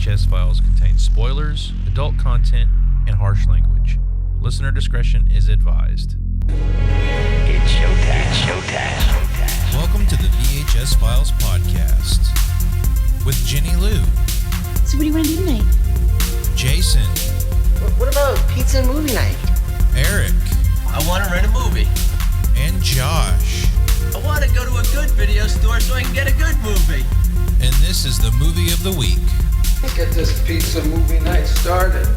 VHS files contain spoilers, adult content, and harsh language. Listener discretion is advised. It's showtime. It's showtime. Welcome to the VHS Files podcast with Jenny Lou, So what do you want to do tonight? Jason, What about pizza and movie night? Eric, I want to rent a movie. and Josh. I want to go to a good video store so I can get a good movie. And this is the movie of the week. Let's get this pizza movie night started.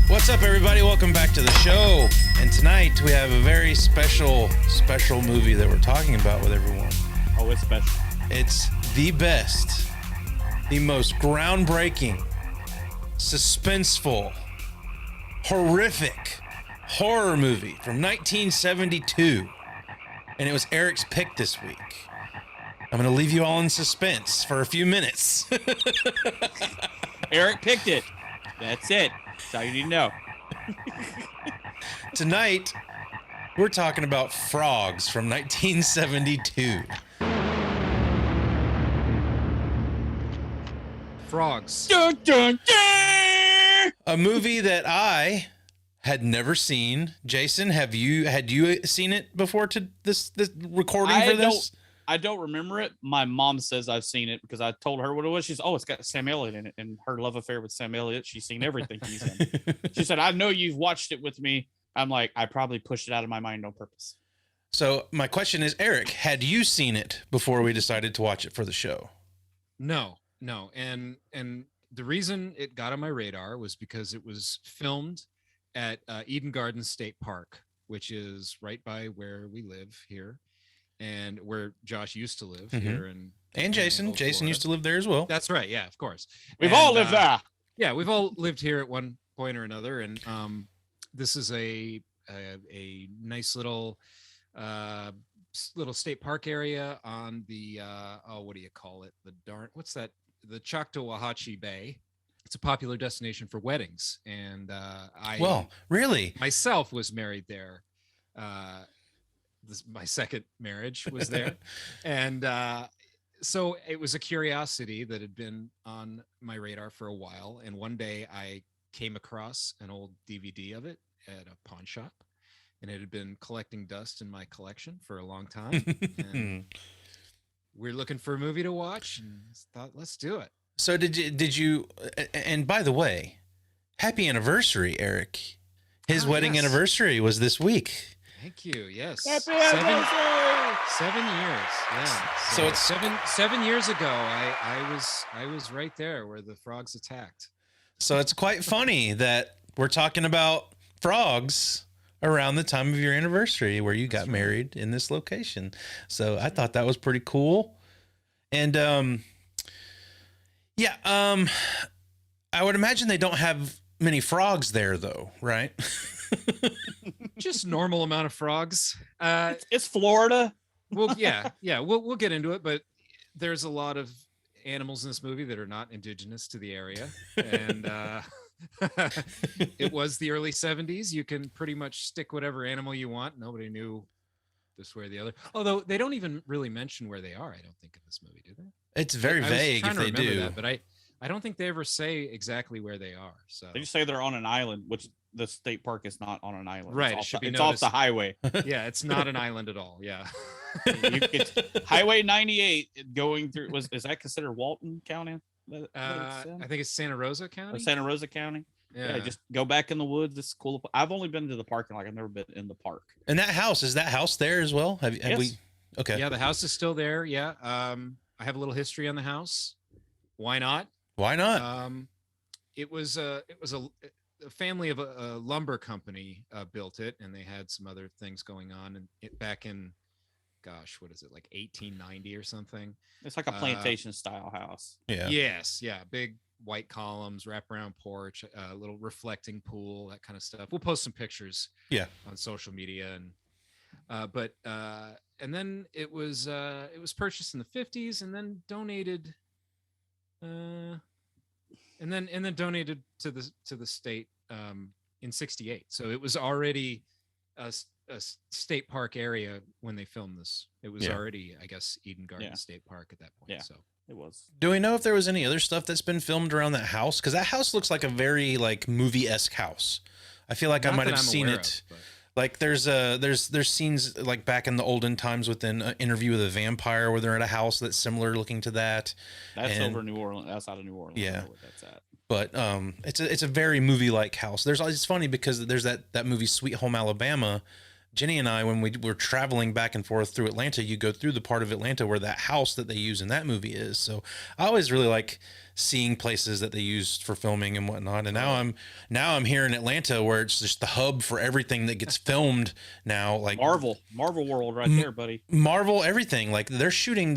What's up, everybody? Welcome back to the show. And tonight we have a very special movie that we're talking about with everyone. Oh, it's special. It's the best, the most groundbreaking, suspenseful, horrific horror movie from 1972. And it was Eric's pick this week. I'm going to leave you all in suspense for a few minutes. Eric picked it. That's it. That's all you need to know. Tonight, we're talking about Frogs from 1972. Frogs. Dun, dun, dun! A movie that I had never seen. Jason, had you seen it before to this recording for this? I don't remember it. My mom says I've seen it because I told her what it was. She's, it's got Sam Elliott in it, and her love affair with Sam Elliott. She's seen everything he's in. She said, I know you've watched it with me. I'm like, I probably pushed it out of my mind on purpose. So my question is, Eric, had you seen it before we decided to watch it for the show? No. And the reason it got on my radar was because it was filmed at Eden Gardens State Park, which is right by where we live here and where Josh used to live here. And Jason. Jason used to live there as well. That's right. Yeah, of course. We've all lived there. Yeah, we've all lived here at one point or another. And this is a nice little state park area on the what do you call it? The Choctawhatchee Bay. It's a popular destination for weddings, and really, myself was married there. My second marriage was there, and so it was a curiosity that had been on my radar for a while. And one day I came across an old DVD of it at a pawn shop, and it had been collecting dust in my collection for a long time. And we're looking for a movie to watch, and thought, let's do it. So did you, and by the way, happy anniversary, Eric. His wedding anniversary was this week. Thank you. Yes. Happy anniversary! 7 years. Yeah. So it's 7 years ago. I was right there where the frogs attacked. So it's quite funny that we're talking about frogs around the time of your anniversary where you got married in this location. So I thought that was pretty cool. And I would imagine they don't have many frogs there though, right? Just normal amount of frogs. It's Florida. Well, yeah. We'll get into it, but there's a lot of animals in this movie that are not indigenous to the area, and it was the early 70s. You can pretty much stick whatever animal you want. Nobody knew this way or the other. Although they don't even really mention where they are, I don't think, in this movie, do they? It's very vague if they do. That, but I don't think they ever say exactly where they are. So They just say they're on an island, which the state park is not on an island. Right, It's off the highway. Yeah, it's not an island at all. Yeah. It's Highway 98 going through. Is that considered Walton County? I think it's Santa Rosa County. Santa Rosa County. Yeah. Just go back in the woods. It's cool. I've only been to the parking lot. I've never been in the park. And that house, is that house there as well? Have Yes. we? Okay. Yeah, the house is still there. Yeah. I have a little history on the house. Why not? Why not? It was a family of a lumber company built it, and they had some other things going on. And back in, gosh, what is it, like 1890 or something? It's like a plantation style house. Yeah. Yes. Yeah. Big white columns, wraparound porch, a little reflecting pool, that kind of stuff. We'll post some pictures. Yeah. On social media, and then it was purchased in the 50s and then donated. And then donated to the state in 68. So it was already a state park area when they filmed this. It was already, I guess, Eden Garden State Park at that point. Yeah. So It was. Do we know if there was any other stuff that's been filmed around that house? Because that house looks like a very like movie-esque house. I feel like I Not might that have I'm seen aware it. of, but- Like there's scenes like back in the olden times within an Interview with a Vampire where they're at a house that's similar looking to that. That's And- over New Orleans. Outside of New Orleans. I Yeah. know where that's at. But it's a very movie like house. It's funny because there's that movie Sweet Home Alabama. Jenny and I, when we were traveling back and forth through Atlanta, you go through the part of Atlanta where that house that they use in that movie is. So I always really like seeing places that they used for filming and whatnot. And now I'm here in Atlanta where it's just the hub for everything that gets filmed now. Like Marvel World right there, buddy. Marvel, everything. Like they're shooting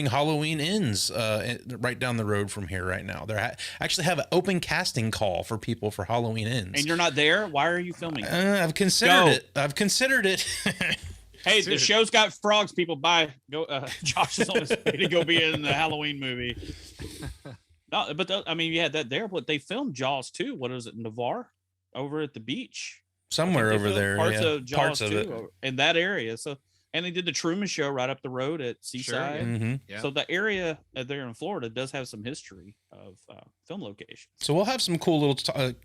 Halloween Ends right down the road from here right now. They actually have an open casting call for people for Halloween Ends. And you're not there. Why are you filming? I've considered Go. it. I've considered it. Hey, the show's got frogs. People, bye. Go. Josh is on his way to go be in the Halloween movie. No, but I mean, you had that there. But they filmed Jaws too. What is it, Navarre, over at the beach? Somewhere They over filmed there. Parts yeah. of Jaws Parts of too, it. in that area. So, and they did the Truman Show right up the road at Seaside. yeah. Mhm. Yeah. So the area there in Florida does have some history of film locations. So we'll have some cool little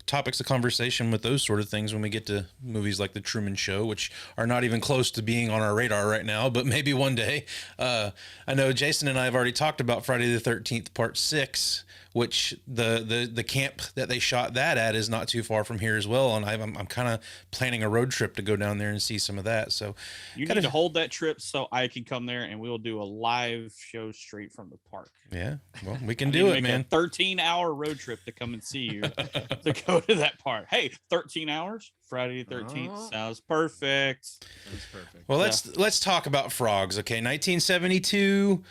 topics of conversation with those sort of things when we get to movies like The Truman Show, which are not even close to being on our radar right now, but maybe one day. I know Jason and I have already talked about Friday the 13th Part 6, which the camp that they shot that at is not too far from here as well, and I'm kind of planning a road trip to go down there and see some of that. So You need to hold that trip so I can come there and we'll do a live show straight from the park. yeah, well, we can I need do to it, make man. A 13-hour road trip to come and see you to go to that park. Hey, 13 hours, Friday the 13th. Oh. Sounds perfect. That's perfect. Well, let's talk about frogs. Okay, 1972.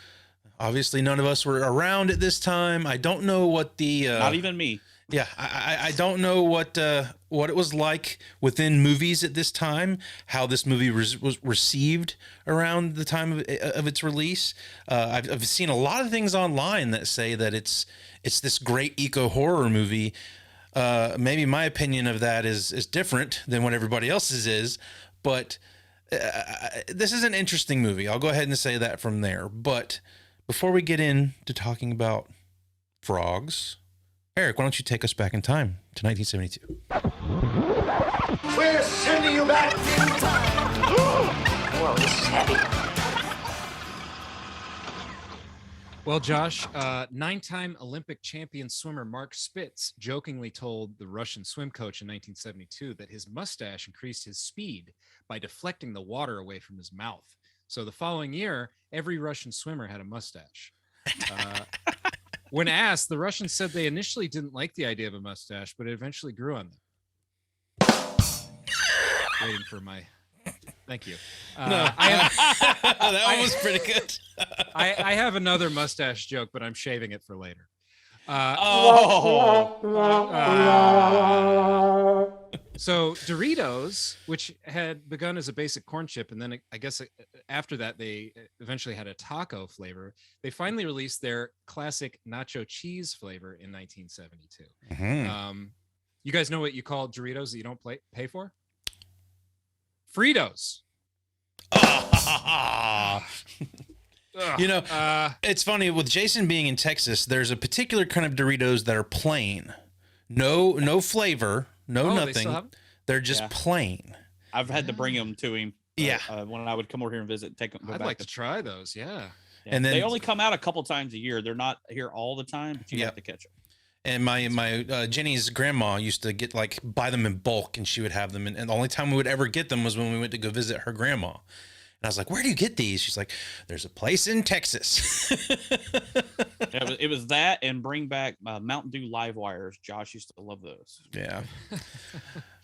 Obviously, none of us were around at this time. I don't know what the Not even me. yeah, I don't know what it was like within movies at this time. How this movie was received around the time of its release. I've seen a lot of things online that say that it's this great eco horror movie. Maybe my opinion of that is different than what everybody else's is, but this is an interesting movie. I'll go ahead and say that from there. But before we get into talking about frogs, Eric, why don't you take us back in time to 1972? We're sending you back in time. Whoa, this is heavy. Well, Josh, 9-time Olympic champion swimmer Mark Spitz jokingly told the Russian swim coach in 1972 that his mustache increased his speed by deflecting the water away from his mouth. So the following year, every Russian swimmer had a mustache. When asked, the Russians said they initially didn't like the idea of a mustache, but it eventually grew on them. Waiting for my... Thank you. That one was pretty good. I have another mustache joke, but I'm shaving it for later. So Doritos, which had begun as a basic corn chip, and then I guess after that they eventually had a taco flavor. They finally released their classic nacho cheese flavor in 1972. Mhm. You guys know what you call Doritos that you don't pay for? Fritos. You know, it's funny with Jason being in Texas. There's a particular kind of Doritos that are plain, no flavor, no They nothing. still have 'em? They're just Yeah. plain. I've had to bring them to him. Yeah. When I would come over here and visit, take them. I'd like to try those. Yeah. And then- they only come out a couple times a year. They're not here all the time, but you Yep. have to catch them. And my Jenny's grandma used to buy them in bulk, and she would have them. And the only time we would ever get them was when we went to go visit her grandma. And I was like, "Where do you get these?" She's like, "There's a place in Texas." It was that, and bring back Mountain Dew live wires. Josh used to love those. Yeah.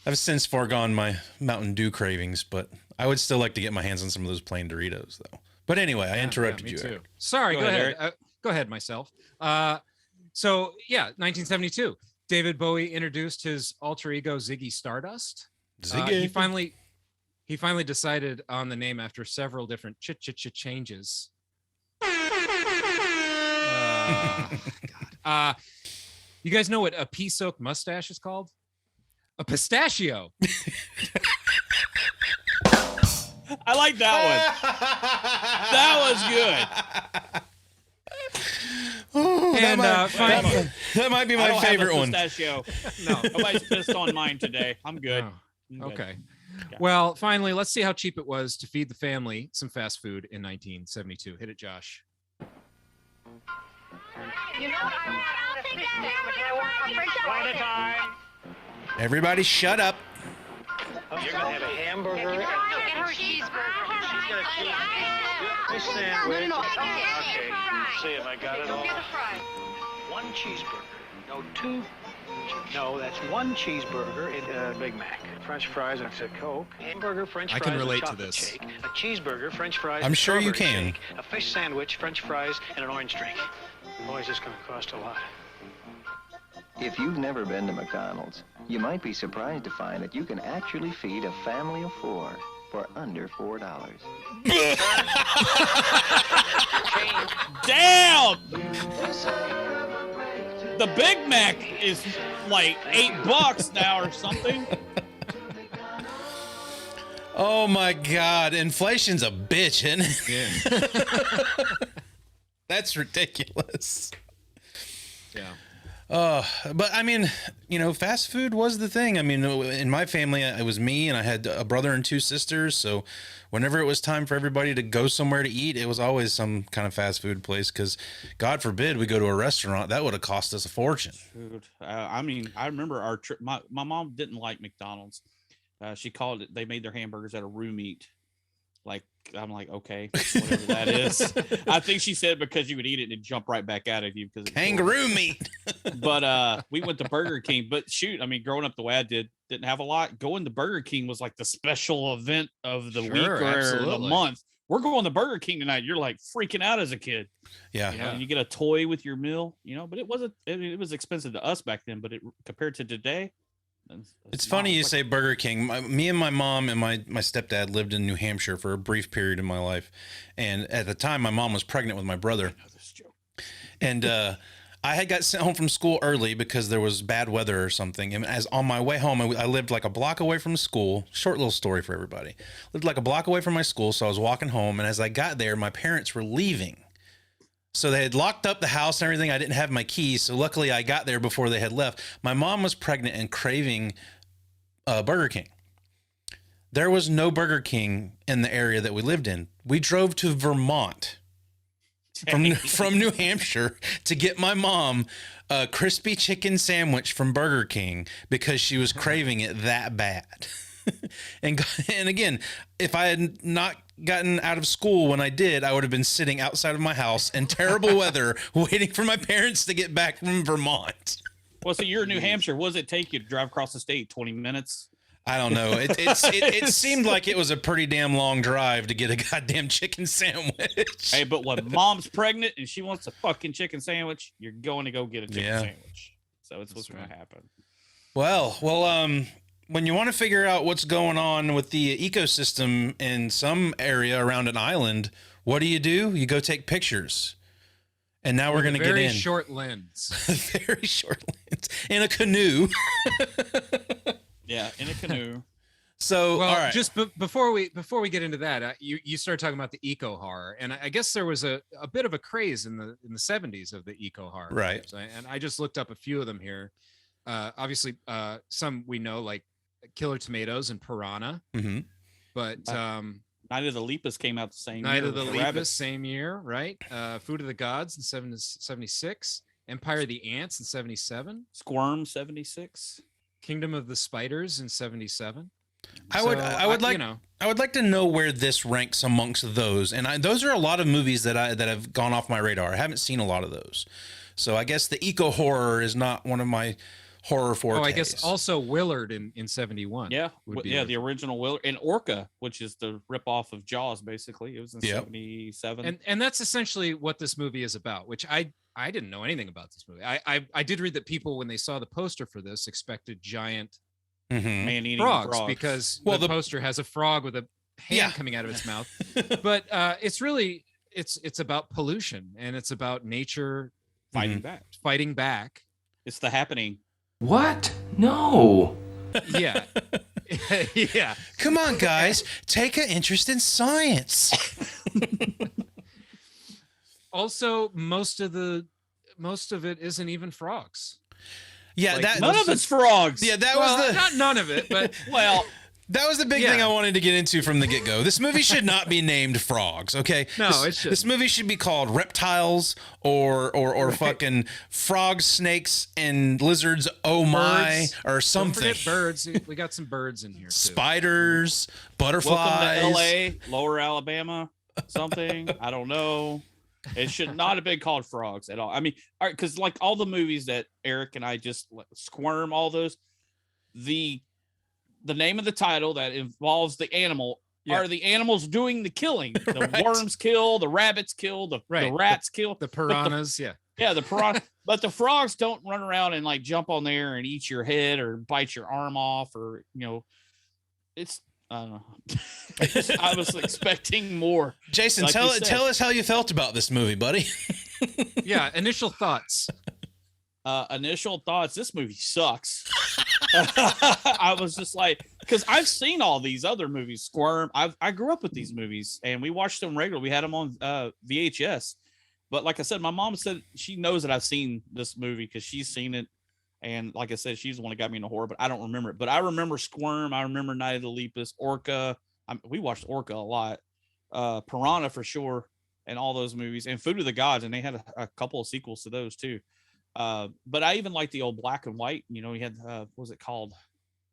I've since foregone my Mountain Dew cravings, but I would still like to get my hands on some of those plain Doritos, though. But anyway, I interrupted me you. too. Eric. Sorry, Go go ahead, ahead. Go ahead, myself. So yeah, 1972. David Bowie introduced his alter ego Ziggy Stardust. Ziggy. He finally decided on the name after several different changes. God. You guys know what a pea-soaked mustache is called? A pistachio. I like that one. That was good. And that might be I my don't favorite have a one. pistachio. no. Nobody's pissed on mine today. I'm good. Oh, I'm good. okay. Yeah. Well, finally, let's see how cheap it was to feed the family some fast food in 1972. Hit it, Josh. Everybody shut up. You're gonna have a hamburger. Get her a cheeseburger. Fish sandwich. No. Okay. See if I got it all. Get a fry. One cheeseburger. No, two. No, that's one cheeseburger in Big Mac. French fries and a Coke. Hamburger, French I fries, can relate and to chocolate this. shake. A cheeseburger, French fries. I'm and sure you strawberry can. shake, a fish sandwich, French fries, and an orange drink. Boy, is this gonna cost a lot. If you've never been to McDonald's, you might be surprised to find that you can actually feed a family of 4 for under $4. Damn! The Big Mac is like $8 now or something. Oh my God. Inflation's a bitch, isn't it? Yeah. That's ridiculous. Yeah. But I mean, you know, fast food was the thing. I mean, in my family, it was me and I had a brother and 2 sisters. So whenever it was time for everybody to go somewhere to eat, it was always some kind of fast food place. Because God forbid we go to a restaurant, that would have cost us a fortune. Dude, I mean, I remember our trip. My mom didn't like McDonald's. She called it. They made their hamburgers out of roux meat. Like, I'm like, okay, whatever that is. I think she said because you would eat it and it'd jump right back out of you because Kangaroo meat. But we went to Burger King. But shoot, I mean, growing up the way I didn't have a lot. Going to Burger King was like the special event of the week or the absolutely. month. We're going to Burger King tonight. You're like freaking out as a kid. Yeah. You know, and you get a toy with your meal, you know, but it wasn't, it was expensive to us back then, but it compared to today. It's funny you say Burger King. Me and my mom and my stepdad lived in New Hampshire for a brief period in my life. And at the time, my mom was pregnant with my brother. And I had got sent home from school early because there was bad weather or something. And as on my way home, I lived like a block away from school. Short little story for everybody. Lived like a block away from my school. So I was walking home. And as I got there, my parents were leaving. So they had locked up the house and everything. I didn't have my keys. So luckily I got there before they had left. My mom was pregnant and craving Burger King. There was no Burger King in the area that we lived in. We drove to Vermont from New Hampshire to get my mom a crispy chicken sandwich from Burger King because she was craving it that bad. And again, if I had not gotten out of school when I did, I would have been sitting outside of my house in terrible weather waiting for my parents to get back from Vermont. Well, so you're in New Hampshire. What does it take you to drive across the state? 20 minutes? I don't know. It seemed like it was a pretty damn long drive to get a goddamn chicken sandwich. Hey, but when mom's pregnant and she wants a fucking chicken sandwich, you're going to go get a chicken sandwich. So it's what's going to happen. Well, when you want to figure out what's going on with the ecosystem in some area around an island, what do? You go take pictures. And now we're going to get in. Very short lens. Very short lens. In a canoe. Yeah, in a canoe. So, well, all right. just before we get into that, you started talking about the eco horror, and I guess there was a bit of a craze in the 70s of the eco horror. Right. And I just looked up a few of them here. Obviously, some we know, like Killer Tomatoes and Piranha. Mm-hmm. But Night of the Lepus came out the same year. Night of the Lepus, same year, right? Food of the Gods in 76. Empire of the Ants in 77. Squirm 76. Kingdom of the Spiders in 77. I would like to know where this ranks amongst those, and those are a lot of movies that have gone off my radar. I haven't seen a lot of those, so I guess the eco horror is not one of my horror fortes. Oh, I guess also Willard in 71. Yeah, the original Willard, and Orca, which is the ripoff of Jaws. Basically, it was in 77. And that's essentially what this movie is about. Which I didn't know anything about this movie. I did read that people, when they saw the poster for this, expected giant man-eating frogs because the poster has a frog with a hand coming out of its mouth. But it's really it's about pollution, and it's about nature fighting back. It's The Happening. What? No. Yeah. Yeah. Come on, guys, take an interest in science. Also, most of most of it isn't even frogs. Yeah, Like, that None of it's frogs. yeah, that Well, was the not none of it, but Well, that was the big thing I wanted to get into from the get-go. This movie should not be named Frogs, okay? No, this, it shouldn't. This movie should be called Reptiles or fucking Frogs, Snakes, and Lizards, oh my, Birds. or something. Don't forget birds. We got some birds in here too. Spiders, butterflies. welcome to L.A., Lower Alabama, something. I don't know. It should not have been called Frogs at all. I mean, all right, because like all the movies that Eric and I just Squirm, all those, the name of the title that involves the animal are the animals doing the killing. The worms kill, the rabbits kill, the rats kill, the piranhas. yeah, the piranha. But the frogs don't run around and like jump on there and eat your head or bite your arm off, or it's I don't know. I was expecting more. Jason, like tell us how you felt about this movie, buddy. Yeah, initial thoughts. Initial thoughts. This movie sucks. I was just like, because I've seen all these other movies. Squirm. I grew up with these movies, and we watched them regularly. We had them on VHS. But like I said, my mom said she knows that I've seen this movie because she's seen it. And like I said, she's the one that got me into horror, but I don't remember it. But I remember Squirm. I remember Night of the Lepus, Orca. We watched Orca a lot. Piranha for sure, and all those movies, and Food of the Gods, and they had a couple of sequels to those too. But I even like the old black and white. You had what was it called?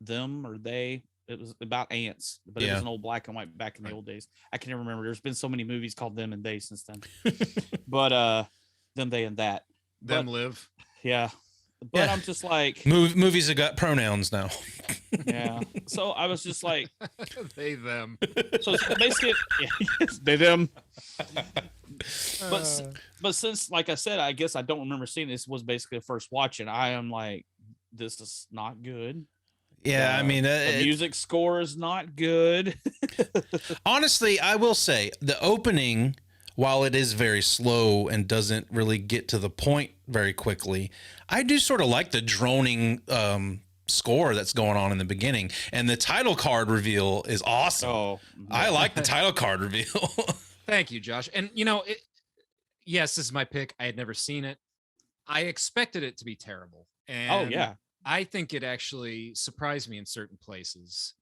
Them or They? It was about ants, but it was an old black and white back in the old days. I can never remember. There's been so many movies called Them and They since then. But Them, They, and That. Them Live. Yeah. But I'm just like movies have got pronouns now. Yeah. So I was just like they them. So basically they them. But since, like I said, I guess I don't remember seeing this, was basically the first watch, and I am like, this is not good. Yeah, I mean, the music score is not good. Honestly, I will say the opening, while it is very slow and doesn't really get to the point very quickly, I do sort of like the droning score that's going on in the beginning, and the title card reveal is awesome. Oh, I like the title card reveal. Thank you, Josh. And yes, this is my pick. I had never seen it. I expected it to be terrible. And yeah. I think it actually surprised me in certain places.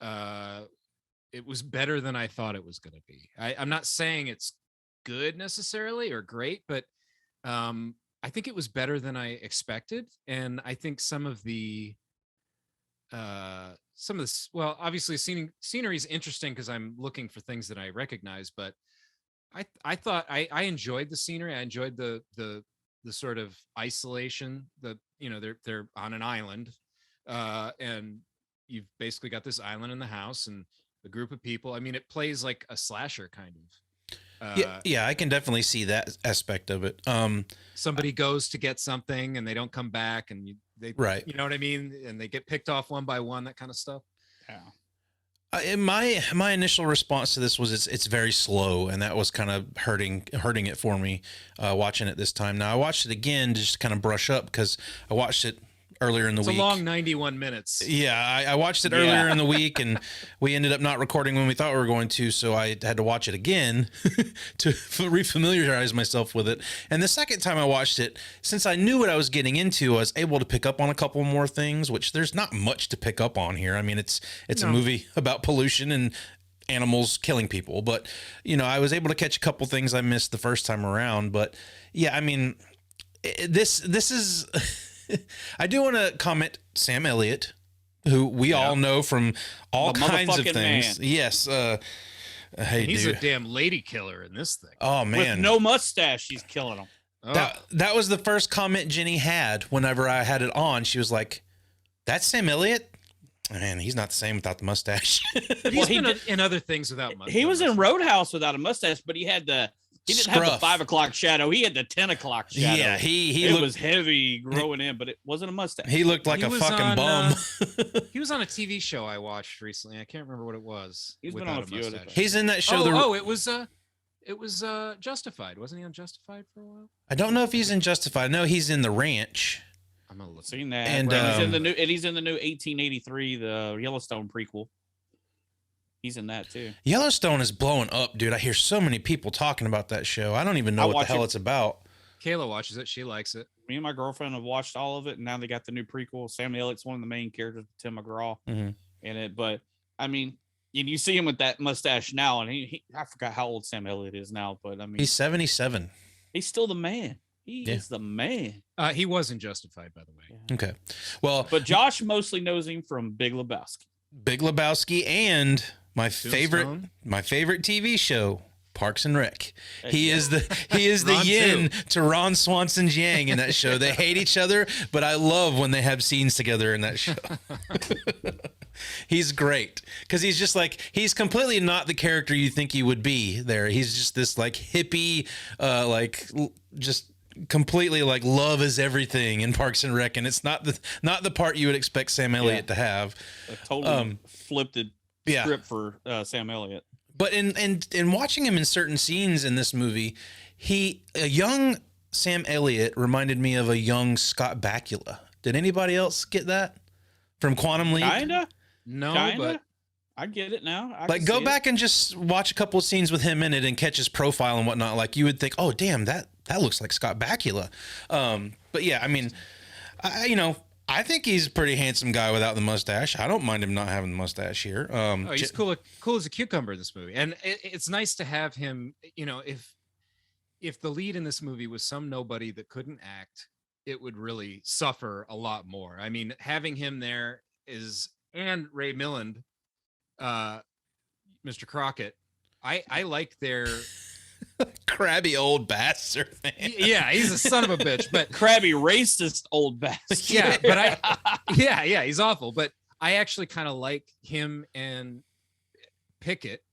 It was better than I thought it was going to be. I'm not saying it's good necessarily or great, but I think it was better than I expected. And I think some of this, well, obviously scenery is interesting because I'm looking for things that I recognize, but I thought I enjoyed the scenery. I enjoyed the sort of isolation that, they're on an island, and you've basically got this island in the house and a group of people. I mean, it plays like a slasher kind of. Yeah, I can definitely see that aspect of it. Somebody goes to get something and they don't come back, and right. You know what I mean? And they get picked off one by one, that kind of stuff. Yeah. My initial response to this was it's very slow, and that was kind of hurting it for me watching it this time. Now I watched it again just to kind of brush up because I watched it earlier in the week. It's a long 91 minutes. Yeah, I watched it earlier in the week, and we ended up not recording when we thought we were going to, so I had to watch it again to refamiliarize myself with it. And the second time I watched it, since I knew what I was getting into, I was able to pick up on a couple more things, which there's not much to pick up on here. I mean, it's a movie about pollution and animals killing people, but I was able to catch a couple things I missed the first time around. But yeah, I mean, this is I do want to comment Sam Elliott, who we all know from all kinds of things. Man. Yes. Hey, he's dude. a damn lady killer in this thing. Oh, man. With no mustache, she's killing him. Oh. That was the first comment Jenny had whenever I had it on. She was like, that's Sam Elliott? Man, he's not the same without the mustache. But he's been in other things without mustache. He was in Roadhouse without a mustache, but he didn't have the 5 o'clock shadow. He had the 10 o'clock shadow. Yeah, he was heavy growing in, but it wasn't a mustache. He looked like a fucking bum. He was on a TV show I watched recently. I can't remember what it was. He's been on a few other things. He's in that show. It was Justified. Wasn't he on Justified for a while? I don't know if he's in Justified. No, he's in The Ranch. I'm gonna look. Seen that. And he's in the new 1883, the Yellowstone prequel. He's in that too. Yellowstone is blowing up, dude. I hear so many people talking about that show. I don't even know what the hell it's about. Kayla watches it. She likes it. Me and my girlfriend have watched all of it, and now they got the new prequel. Sam Elliott's one of the main characters, Tim McGraw in it. But I mean, you see him with that mustache now, and I forgot how old Sam Elliott is now, but I mean, he's 77. He's still the man. He is the man. He wasn't Justified, by the way. Okay. Well, but Josh mostly knows him from Big Lebowski. Big Lebowski and my favorite TV show, Parks and Rec. He is the yin to Ron Swanson's yang in that show. They hate each other, but I love when they have scenes together in that show. He's great because he's just like, he's completely not the character you think he would be there. He's just this like hippie, just completely like love is everything in Parks and Rec, and it's not the part you would expect Sam Elliott to have. A totally flipped script for Sam Elliott. But in watching him in certain scenes in this movie, a young Sam Elliott reminded me of a young Scott Bakula. Did anybody else get that from Quantum Leap? Kinda. No, Kinda. but I get it now. Like, go back and just watch a couple of scenes with him in it and catch his profile and whatnot. Like, you would think, oh, damn, that looks like Scott Bakula. But yeah, I mean, I think he's a pretty handsome guy without the mustache. I don't mind him not having the mustache here. He's cool as a cucumber in this movie, and it's nice to have him. You know, if the lead in this movie was some nobody that couldn't act, it would really suffer a lot more. I mean, having him there and Ray Milland, Mr. Crockett. I like their crabby old bastard, man. Yeah, he's a son of a bitch, but crabby racist old bastard. Yeah, but he's awful. But I actually kind of like him and Pickett.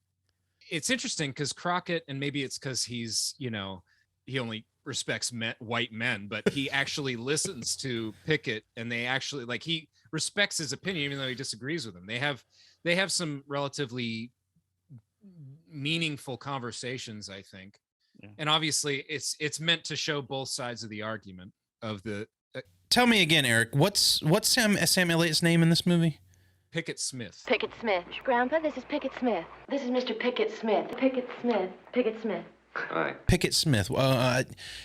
It's interesting because Crockett, and maybe it's because he's, he only respects white men, but he actually listens to Pickett, and they actually he respects his opinion even though he disagrees with him. They have some relatively meaningful conversations, I think. Yeah. And obviously it's meant to show both sides of the argument of the Tell me again, Eric, what's Sam Elliott's name in this movie? Pickett Smith. Pickett Smith. Grandpa, this is Pickett Smith. This is Mr. Pickett Smith. Pickett Smith. Pickett Smith. Hi. Pickett Smith.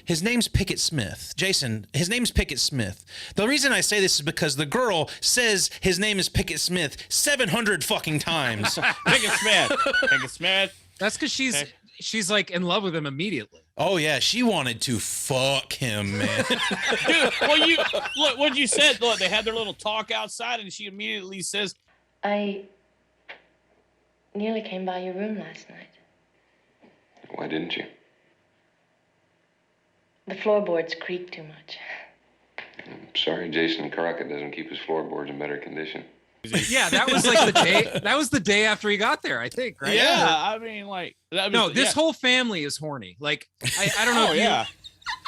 His name's Pickett Smith. Jason, his name's Pickett Smith. The reason I say this is because the girl says his name is Pickett Smith 700 fucking times. Pickett Smith. Pickett Smith. That's because she's like in love with him immediately. Oh yeah, she wanted to fuck him, man. Dude, well, look what you said. Look, they had their little talk outside, and she immediately says, "I nearly came by your room last night. Why didn't you? The floorboards creak too much." I'm sorry, Jason Crockett doesn't keep his floorboards in better condition. Yeah, that was like the day. That was the day after he got there, I think. Right? Yeah, I mean, this whole family is horny. Like, I don't know.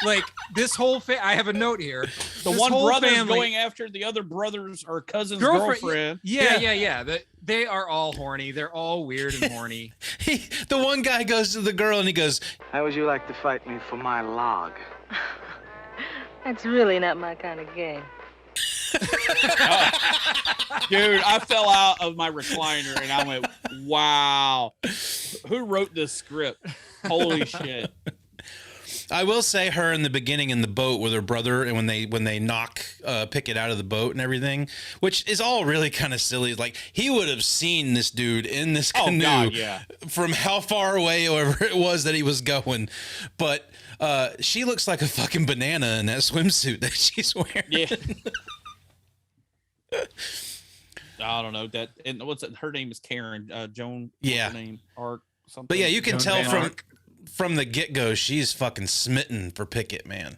Like this whole I have a note here. The one brother's going after the other brother's or cousin's girlfriend. Yeah. They are all horny. They're all weird and horny. The one guy goes to the girl and he goes, "How would you like to fight me for my log?" That's really not my kind of game. Dude, I fell out of my recliner and I went, wow. Who wrote this script? Holy shit. I will say her in the beginning in the boat with her brother, and when they knock Pickett out of the boat and everything, which is all really kind of silly. Like, he would have seen this dude in this canoe from how far away ever it was that he was going. But she looks like a fucking banana in that swimsuit that she's wearing. Yeah. I don't know that. And what's it? Her name is Karen. Joan. Yeah. Her name Ark. Something. But yeah, you can Joan tell from the get go, she's fucking smitten for Pickett, man.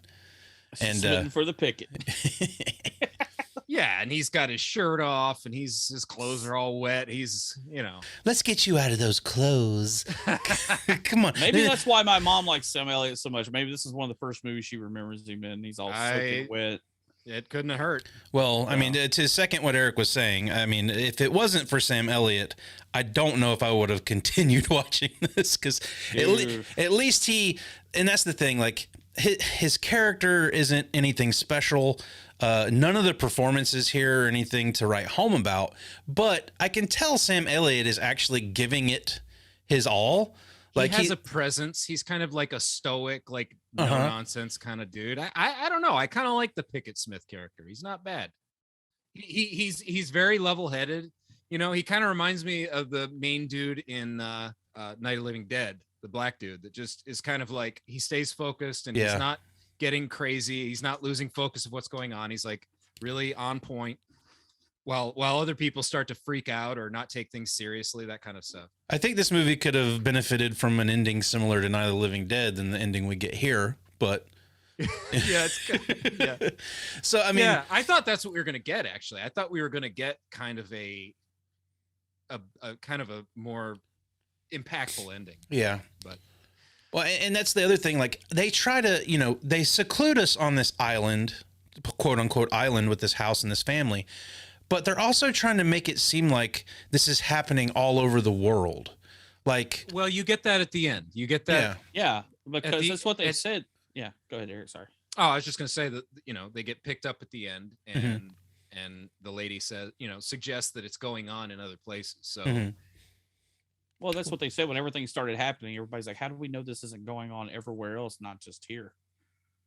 And smitten for the Pickett. Yeah, and he's got his shirt off, and his clothes are all wet. He's, let's get you out of those clothes. Come on. Maybe that's why my mom likes Sam Elliott so much. Maybe this is one of the first movies she remembers him in. He's all soaking wet. It couldn't have hurt. Well, I mean, to second what Eric was saying, I mean, if it wasn't for Sam Elliott, I don't know if I would have continued watching this, because at least and that's the thing, like, his character isn't anything special. None of the performances here are anything to write home about, but I can tell Sam Elliott is actually giving it his all. Like, he has a presence. He's kind of like a stoic, like no nonsense kind of dude. I don't know. I kind of like the Pickett Smith character. He's not bad. He's very level-headed. You know, he kind of reminds me of the main dude in Night of the Living Dead, the black dude that just is kind of like, he stays focused and he's not getting crazy. He's not losing focus of what's going on. He's like really on point. While other people start to freak out or not take things seriously, that kind of stuff. I think this movie could have benefited from an ending similar to Night of the Living Dead than the ending we get here, but it's good. Yeah. So I mean, I thought that's what we were going to get. Actually, I thought we were going to get kind of a kind of a more impactful ending. Yeah. But well, and that's the other thing. Like, they try to, you know, they seclude us on this island, quote unquote island, with this house and this family. But they're also trying to make it seem like this is happening all over the world. Like, well, you get that at the end. You get that. Yeah, because that's what they said. Yeah, go ahead, Eric. Sorry. Oh, I was just going to say that, you know, they get picked up at the end, and and the lady says, you know, suggests that it's going on in other places. So, well, that's what they said when everything started happening. Everybody's like, how do we know this isn't going on everywhere else, not just here?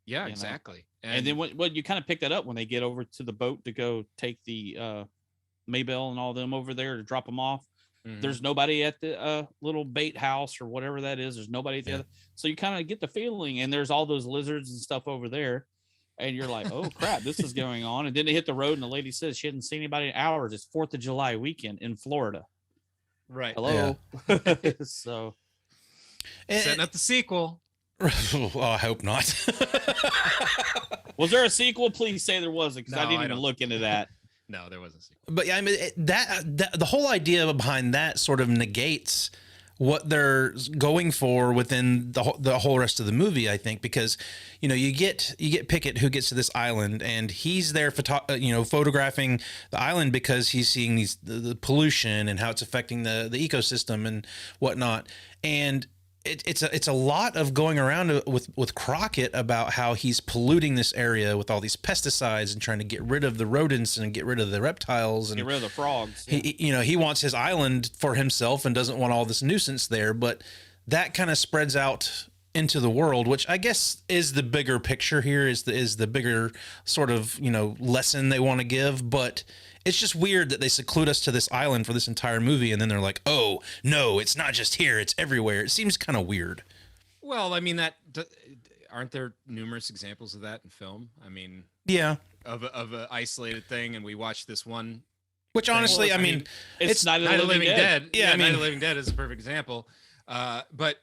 Yeah, exactly. And then when you kind of pick that up when they get over to the boat to go take the Maybell and all them over there to drop them off. There's nobody at the little bait house or whatever that is. There's nobody at the other. So you kind of get the feeling, and there's all those lizards and stuff over there. And you're like, oh crap, this is going on. And then they hit the road, and the lady says she hadn't seen anybody in hours. It's 4th of July weekend in Florida. Right. Hello. So setting up the sequel. Well, I hope not. Was there a sequel? Please say there wasn't, because I didn't even look into that. No, there wasn't a sequel. But yeah, I mean, that the whole idea behind that sort of negates what they're going for within the whole rest of the movie, I think, because, you know, you get Pickett, who gets to this island, and he's there photographing the island because he's seeing the pollution and how it's affecting the ecosystem and whatnot. And it's a lot of going around with Crockett about how he's polluting this area with all these pesticides and trying to get rid of the rodents and get rid of the reptiles and get rid of the frogs. He wants his island for himself and doesn't want all this nuisance there. But that kind of spreads out into the world, which I guess is the bigger picture here, is the bigger sort of, you know, lesson they want to give. But it's just weird that they seclude us to this island for this entire movie, and then they're like, oh, no, it's not just here, it's everywhere. It seems kind of weird. Well, I mean, aren't there numerous examples of that in film? I mean, yeah, of a isolated thing, and we watched this one. Which honestly, well, I mean, it's Night of the Living Dead. Yeah, I mean, Night of the Living Dead is a perfect example. But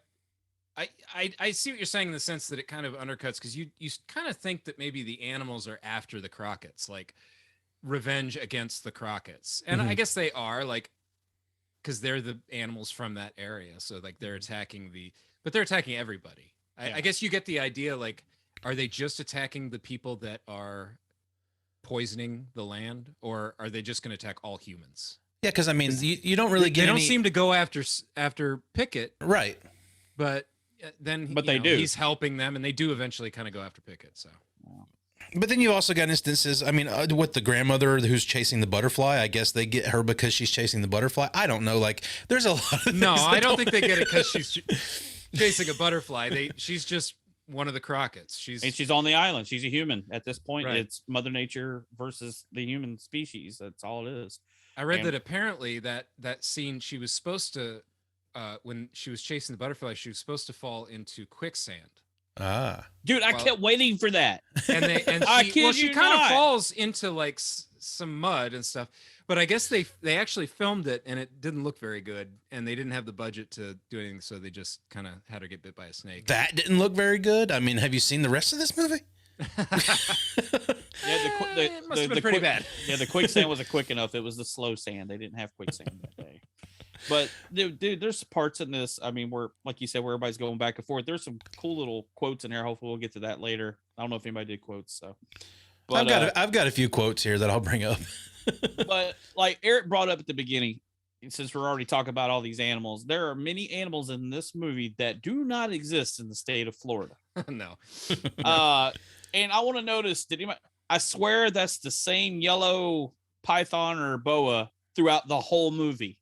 I see what you're saying in the sense that it kind of undercuts, because you kind of think that maybe the animals are after the Crockett's, like revenge against the Crockett's. And I guess they are, like, because they're the animals from that area. So like they're attacking but they're attacking everybody. I guess you get the idea, like, are they just attacking the people that are poisoning the land, or are they just going to attack all humans? Yeah, because I mean, you don't really get. They don't seem to go after Pickett, right? But then, they do. He's helping them, and they do eventually kind of go after Pickett. So. But then you also got instances, I mean, with the grandmother who's chasing the butterfly, I guess they get her because she's chasing the butterfly. I don't know. Like, there's a lot of No, I don't think they get it because she's chasing a butterfly. She's just one of the Crockett's. She's on the island. She's a human at this point. Right. It's Mother Nature versus the human species. That's all it is. I read that apparently that scene, she was supposed to, when she was chasing the butterfly, she was supposed to fall into quicksand. Dude, I kept waiting for that. And she kind of falls into like some mud and stuff. But I guess they actually filmed it, and it didn't look very good, and they didn't have the budget to do anything, so they just kind of had her get bit by a snake. That didn't look very good. I mean, have you seen the rest of this movie? It must have been pretty bad. Yeah, the quicksand wasn't quick enough. It was the slow sand. They didn't have quicksand that day. But dude, there's parts in this. I mean, where, like you said, where everybody's going back and forth. There's some cool little quotes in there. Hopefully, we'll get to that later. I don't know if anybody did quotes. So, but, I've got a few quotes here that I'll bring up. But like Eric brought up at the beginning, since we're already talking about all these animals, there are many animals in this movie that do not exist in the state of Florida. No. And I want to notice, I swear that's the same yellow python or boa throughout the whole movie.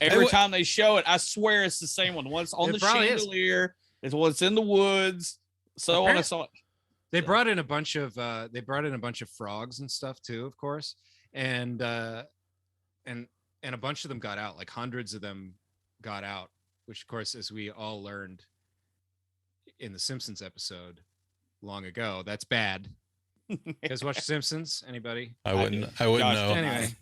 Every time they show it, I swear it's the same one. Once on the chandelier, it's once in the woods. So when I saw it, they brought in a bunch of frogs and stuff too, of course, and a bunch of them got out. Like hundreds of them got out, which of course, as we all learned in the Simpsons episode long ago, that's bad. You guys watch Simpsons? Anybody? I wouldn't know. Anyway,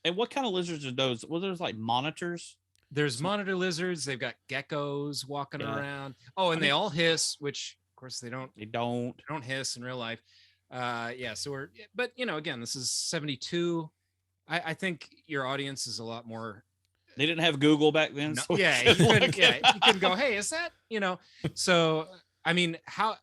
and what kind of lizards are those? Well, there's like monitors. There's monitor lizards. They've got geckos walking around. Oh, and they all hiss, which of course they don't. They don't hiss in real life. So but again, this is 72. I think your audience is a lot more. They didn't have Google back then. No, so you couldn't go, hey, is that, so I mean, how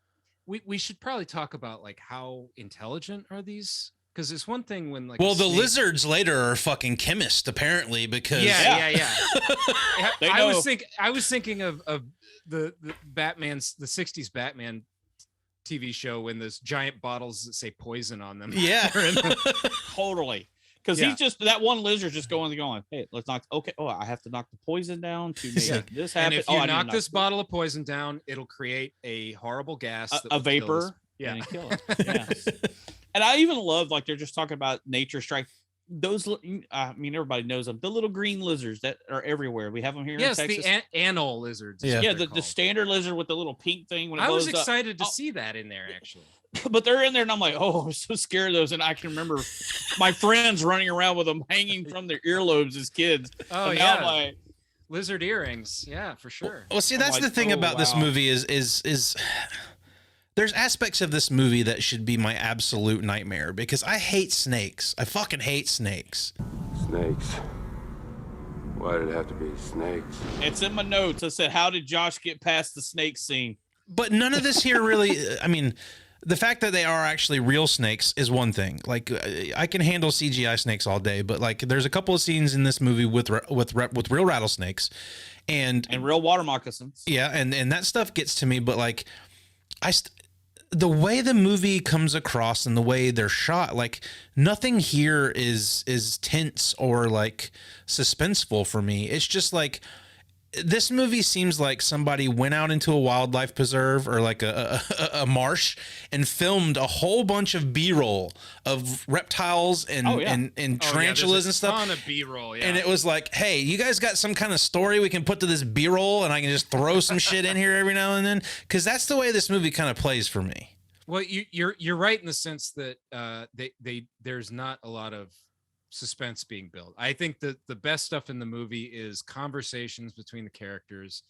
we should probably talk about like how intelligent are these? Because it's one thing when like the lizards later are fucking chemists apparently, because I was thinking of the Batman's the 60s Batman TV show when there's giant bottles that say poison on them. Yeah. Totally. Because he's just that one lizard just going, hey, let's knock. Okay, I have to knock the poison down to make this happen. And if you knock this bottle of poison down, it'll create a horrible gas, a vapor. And kill it. Yes. And I even love like they're just talking about nature strike. Those, I mean, everybody knows them. The little green lizards that are everywhere. We have them here. Yes, in Texas. the anole lizards. Yeah, the standard lizard with the little pink thing. When it I was blows excited up. to see that in there actually. But they're in there, and I'm like, I'm so scared of those. And I can remember my friends running around with them hanging from their earlobes as kids. Oh, and yeah. Now I'm like, lizard earrings. Yeah, for sure. Well, see, that's the thing about this movie is there's aspects of this movie that should be my absolute nightmare because I hate snakes. I fucking hate snakes. Snakes. Why did it have to be snakes? It's in my notes. I said, how did Josh get past the snake scene? But none of this here really, I mean, the fact that they are actually real snakes is one thing. Like I can handle CGI snakes all day, but like there's a couple of scenes in this movie with real rattlesnakes and real water moccasins. Yeah, and that stuff gets to me, but like the way the movie comes across and the way they're shot, like nothing here is tense or like suspenseful for me. It's just like this movie seems like somebody went out into a wildlife preserve or like a marsh and filmed a whole bunch of B-roll of reptiles and tarantulas and stuff. Ton of B-roll, yeah. And it was like, hey, you guys got some kind of story we can put to this B-roll and I can just throw some shit in here every now and then? Because that's the way this movie kind of plays for me. Well, you're right in the sense that there's not a lot of suspense being built. I think that the best stuff in the movie is conversations between the characters,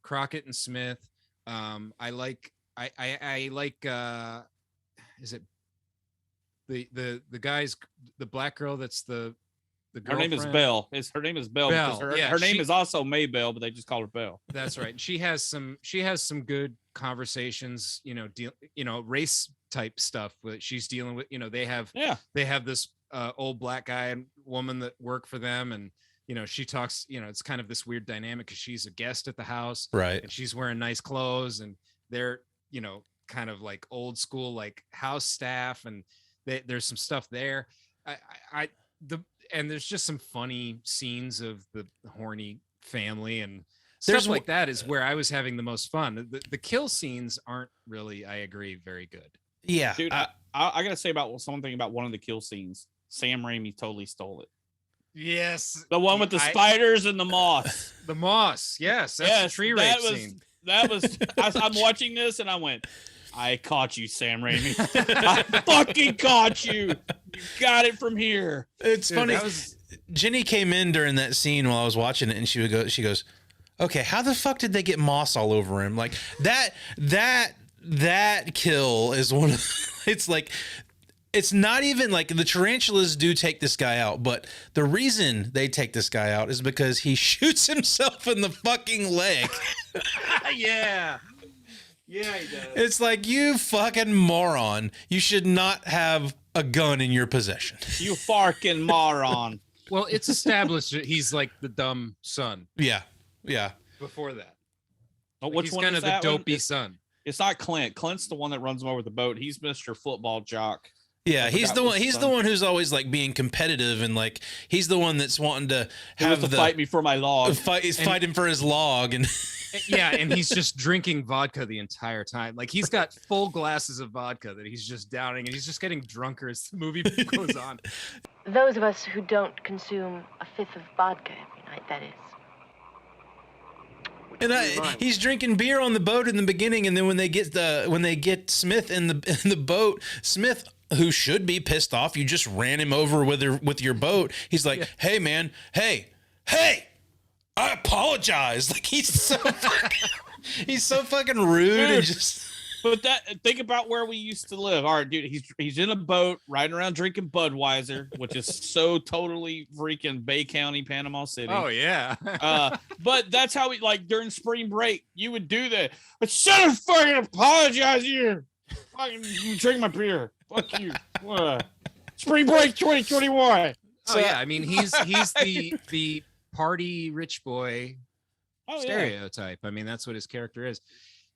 Crockett and Smith. I like is it the guys, the black girl that's the her name is Belle. Her name is Belle. Her name is also Maybelle, but they just call her Belle. That's right. And she has some good conversations, race type stuff that she's dealing with. They have this old black guy and woman that work for them, and she talks, it's kind of this weird dynamic because she's a guest at the house, right? And she's wearing nice clothes, and they're kind of like old school like house staff, and there's some stuff there. And there's just some funny scenes of the horny family and stuff like that is where I was having the most fun. The kill scenes aren't really, I agree, very good. Yeah, dude, I gotta say about something about one of the kill scenes. Sam Raimi totally stole it. Yes, the one with the spiders and the moss. The moss, yes, that's the tree rape scene. That was. I'm watching this and I went, I caught you, Sam Raimi. I fucking caught you. You got it from here. It's funny. Jenny came in during that scene while I was watching it, and she goes, okay, how the fuck did they get moss all over him? Like that kill is one of, it's like, it's not even like the tarantulas do take this guy out, but the reason they take this guy out is because he shoots himself in the fucking leg. Yeah. Yeah, he does. It's like, you fucking moron. You should not have a gun in your possession. You fucking moron. Well, it's established that he's like the dumb son. Yeah. Yeah. Before that. Oh, which he's one kind is of the that dopey one? son. It's not Clint. Clint's the one that runs him over the boat. He's Mr. Football Jock. Yeah, he's the one. He's the one who's always like being competitive and like he's the one that's wanting to have fight me for my log. He's fighting for his log, and Yeah, and he's just drinking vodka the entire time. Like he's got full glasses of vodka that he's just downing, and he's just getting drunker as the movie goes on. Those of us who don't consume a fifth of vodka every night, that is. And he's drinking beer on the boat in the beginning, and then when they get Smith in the boat, Smith, who should be pissed off, you just ran him over with your boat. He's like, "Hey man, hey, I apologize." Like he's so fucking rude, Dude, and just. But think about where we used to live. All right, dude, he's in a boat riding around drinking Budweiser, which is so totally freaking Bay County, Panama City. Oh yeah. But that's how we, like, during spring break, you would do that. But shut up, fucking apologize here. Fucking drink my beer. Fuck you. Spring break 2021. Oh yeah, I mean he's the party rich boy stereotype. I mean that's what his character is.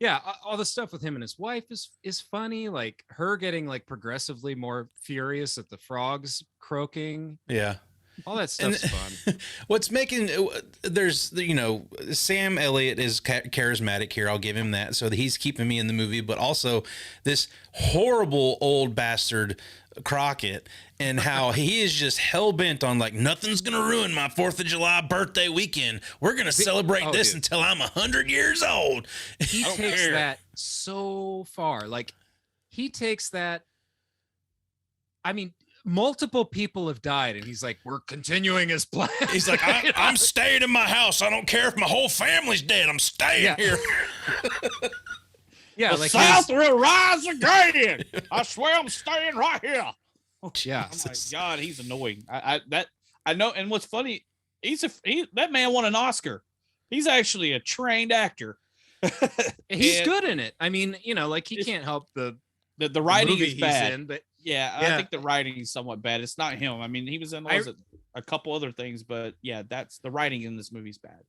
Yeah, all the stuff with him and his wife is funny. Like her getting like progressively more furious at the frogs croaking. Yeah. All that stuff's fun. What's making there's Sam Elliott is charismatic here. I'll give him that. So he's keeping me in the movie, but also this horrible old bastard Crockett, and how he is just hell bent on like nothing's gonna ruin my 4th of July birthday weekend. We're gonna celebrate this until I'm 100 years old. He takes that so far. Like he takes that. I mean, multiple people have died, and he's like, "We're continuing his plan." He's like, I'm staying in my house. I don't care if my whole family's dead. I'm staying here. Yeah, the like South will rise again. I swear I'm staying right here. Yeah. Oh my God, he's annoying. I know. And what's funny, that man won an Oscar. He's actually a trained actor. He's good in it. I mean, like he can't help the writing is bad. In, but I think the writing is somewhat bad. It's not him. I mean, he was in a couple other things, but yeah, that's the writing in this movie's bad.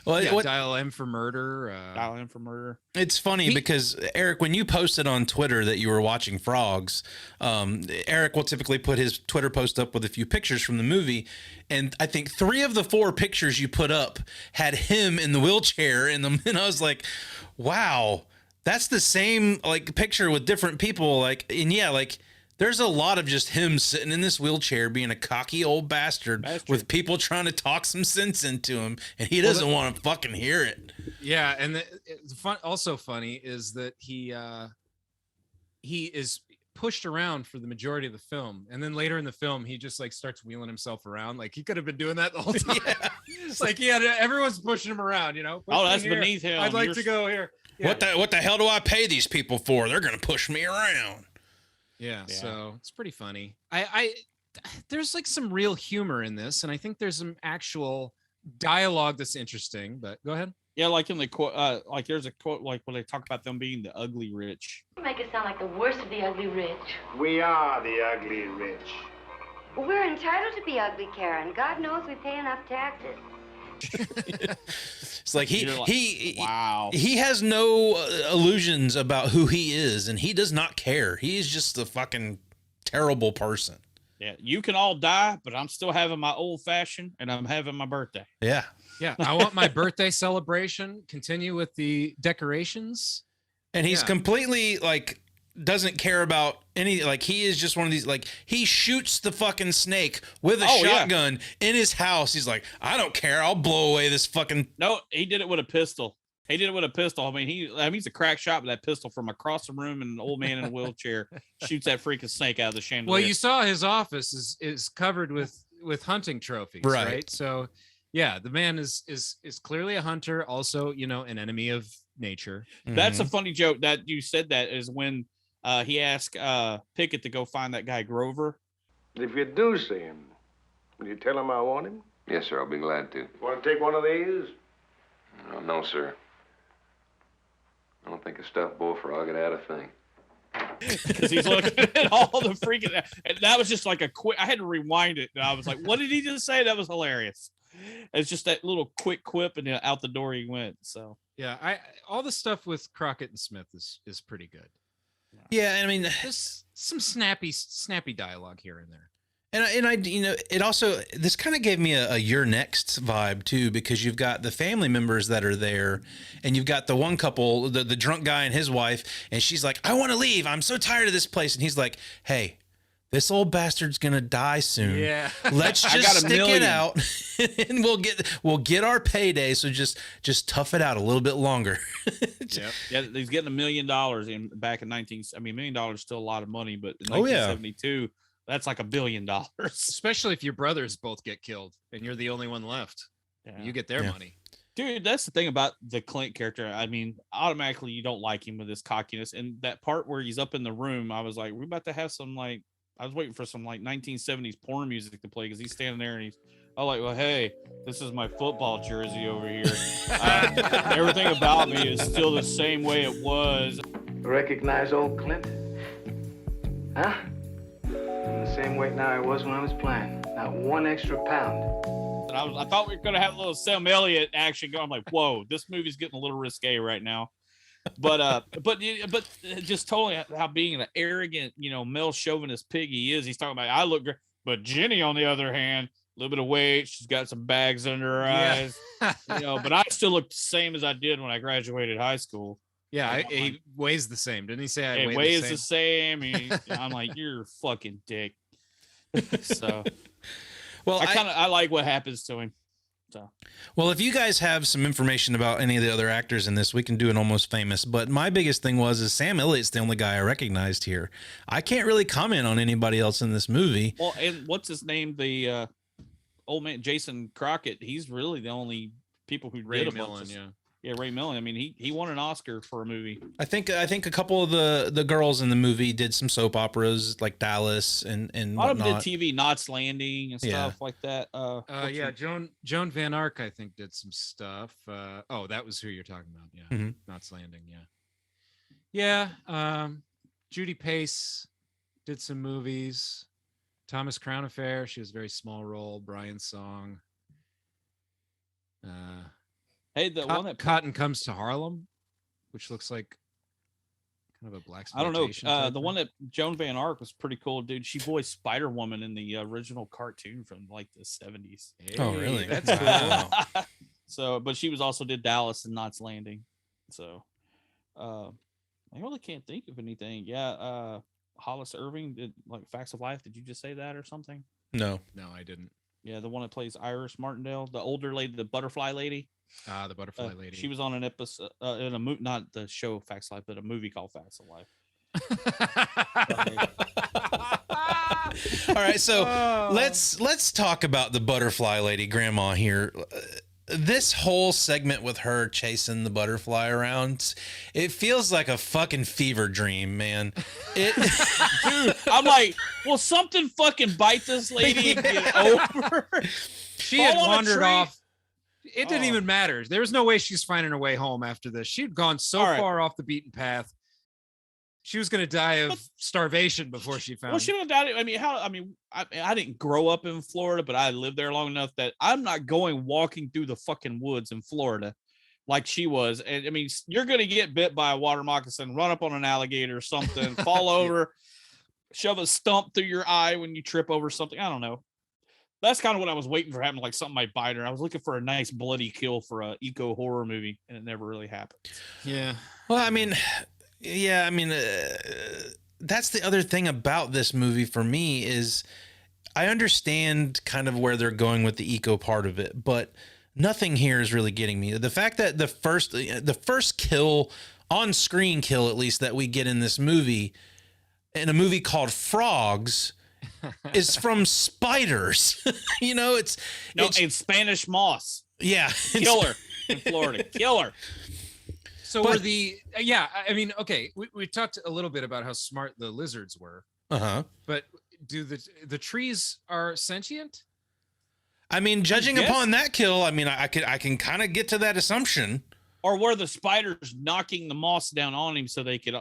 Well, Dial M for Murder. Dial M for Murder. It's funny because Eric, when you posted on Twitter that you were watching Frogs, Eric will typically put his Twitter post up with a few pictures from the movie, and I think 3 of the 4 pictures you put up had him in the wheelchair in them, and I was like, wow, that's the same like picture with different people, like, and yeah, like. There's a lot of just him sitting in this wheelchair being a cocky old bastard with people trying to talk some sense into him, and he doesn't want to fucking hear it. Yeah, and also funny is that he is pushed around for the majority of the film, and then later in the film he just like starts wheeling himself around. Like he could have been doing that the whole time. Yeah. It's like everyone's pushing him around, that's beneath him. I'd like to go here. Yeah. What the hell do I pay these people for? They're gonna push me around. Yeah, so it's pretty funny. There's like some real humor in this, and I think there's some actual dialogue that's interesting. But go ahead. Yeah, like in the quote, like there's a quote like when they talk about them being the ugly rich. You make it sound like the worst of the ugly rich. We are the ugly rich. We're entitled to be ugly, Karen. God knows we pay enough taxes. It's like wow. He has no illusions about who he is, and he does not care. He is just a fucking terrible person. Yeah, you can all die, but I'm still having my old fashioned, and I'm having my birthday. Yeah. I want my birthday celebration. Continue with the decorations, and he's completely like doesn't care about any, like he is just one of these, like he shoots the fucking snake with a shotgun in his house. He's like, I don't care, I'll blow away this fucking. No, he did it with a pistol. I mean, he's a crack shot with that pistol from across the room, and an old man in a wheelchair shoots that freaking snake out of the chandelier. Well, you saw his office is covered with hunting trophies, right? So yeah, the man is clearly a hunter, also, an enemy of nature. That's a funny joke that you said. That is when he asked Pickett to go find that guy Grover. If you do see him, will you tell him I want him? Yes, sir. I'll be glad to. Want to take one of these? No, sir. I don't think a stuffed bullfrog would add a thing. Because he's looking at all the freaking. And that was just like a quick. I had to rewind it, and I was like, "What did he just say?" That was hilarious. It's just that little quick quip, and out the door he went. So yeah, all the stuff with Crockett and Smith is pretty good. Yeah, I mean, there's some snappy dialogue here and there. And I, it also, this kind of gave me a You're Next vibe too, because you've got the family members that are there, and you've got the one couple, the drunk guy and his wife, and she's like, I want to leave. I'm so tired of this place. And he's like, hey, this old bastard's going to die soon. Yeah. Let's just stick it out and we'll get our payday. So just tough it out a little bit longer. Yeah. He's getting $1 million back in $1 million is still a lot of money, but in Oh, yeah. 1972, that's like $1 billion. Especially if your brothers both get killed and you're the only one left. Yeah. You get their money. Dude, that's the thing about the Clint character. I mean, automatically you don't like him with his cockiness. And that part where he's up in the room, I was like, we're about to have some I was waiting for some 1970s porn music to play because he's standing there and he's well, hey, this is my football jersey over here. Everything about me is still the same way it was. Recognize old Clint? Huh? I'm the same weight now I was when I was playing. Not 1 extra pound. And I thought we were going to have a little Sam Elliott action going. I'm like, whoa, this movie's getting a little risque right now. But just totally how being an arrogant, male chauvinist pig he is. He's talking about, I look great. But Jenny, on the other hand, a little bit of weight. She's got some bags under her eyes, but I still look the same as I did when I graduated high school. Yeah, he weighs the same. Didn't he say it weighs the same? I'm like, you're a fucking dick. So, well, I like what happens to him. So, well, if you guys have some information about any of the other actors in this, we can do an Almost Famous. But my biggest thing is Sam Elliott's the only guy I recognized here. I can't really comment on anybody else in this movie. Well, and what's his name? The old man, Jason Crockett. He's really the only people who Ray did Millen, Yeah, Ray Millen. I mean, he won an Oscar for a movie. I think a couple of the girls in the movie did some soap operas like Dallas and a lot of them whatnot. did TV, Knots Landing and stuff like that. Joan Van Ark, I think, did some stuff. That was who you're talking about. Yeah, Mm-hmm. Knots Landing. Yeah. Judy Pace did some movies. Thomas Crown Affair. She was a very small role. Brian's Song. Hey, the one that Cotton Comes to Harlem, which looks like kind of a black. I don't know. The one that Joan Van Ark was pretty cool, dude. She voiced Spider Woman in the original cartoon from like the 70s. Hey, oh, really? That's cool. So, but she was also did Dallas and Knots Landing. So, I really can't think of anything. Yeah, Hollis Irving did like Facts of Life. Did you just say that or something? No, I didn't. Yeah, the one that plays Iris Martindale, the older lady, the butterfly lady. The butterfly lady. She was on an episode in a movie, not the show Facts of Life, but a movie called Facts of Life. All right, so let's talk about the butterfly lady grandma here. This whole segment with her chasing the butterfly around, it feels like a fucking fever dream, man. Dude, I'm like, will something fucking bite this lady and get over? She had wandered off. It didn't even matter. There was no way she's finding her way home after this. She'd gone so far off the beaten path. She was going to die of starvation before she found. Well, she would have died. I didn't grow up in Florida, but I lived there long enough that I'm not going walking through the fucking woods in Florida like she was. And I mean, you're going to get bit by a water moccasin, run up on an alligator or something, fall over, shove a stump through your eye when you trip over something. I don't know. That's kind of what I was waiting for happening. Like something might bite her. I was looking for a nice bloody kill for a eco horror movie, and it never really happened. Yeah. Well, I mean, that's the other thing about this movie for me is I understand kind of where they're going with the eco part of it, but nothing here is really getting me. The fact that the first kill, on screen kill at least, that we get in this movie, in a movie called Frogs, is from spiders. It's in Spanish moss. Yeah. Killer in Florida. Killer. So we talked a little bit about how smart the lizards were. But do the trees are sentient? I mean, judging upon that kill, I mean, I can kind of get to that assumption. Or were the spiders knocking the moss down on him so they could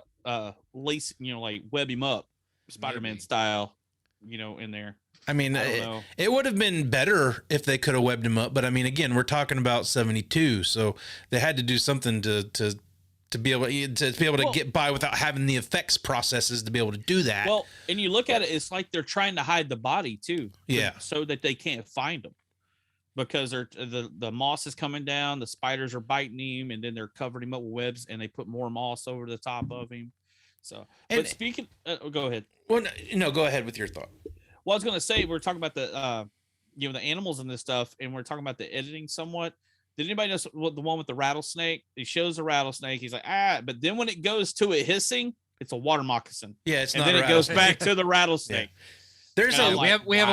lace, like web him up, Spider-Man style, in there? I mean, it would have been better if they could have webbed him up. But I mean, again, we're talking about 72, so they had to do something to to be able to get by without having the effects processes to be able to do that. Well, and you look at it, it's like they're trying to hide the body too. Yeah. So that they can't find them. Because the moss is coming down, the spiders are biting him, and then they're covering him up with webs, and they put more moss over the top of him. So, but speaking, go ahead. Well, no, go ahead with your thought. Well, I was going to say, we're talking about the animals and this stuff, and we're talking about the editing somewhat. Did anybody notice the one with the rattlesnake? He shows the rattlesnake. He's like, but then when it goes to it hissing, it's a water moccasin. Yeah, it's and not. Then it goes back to the rattlesnake. Yeah. There's we have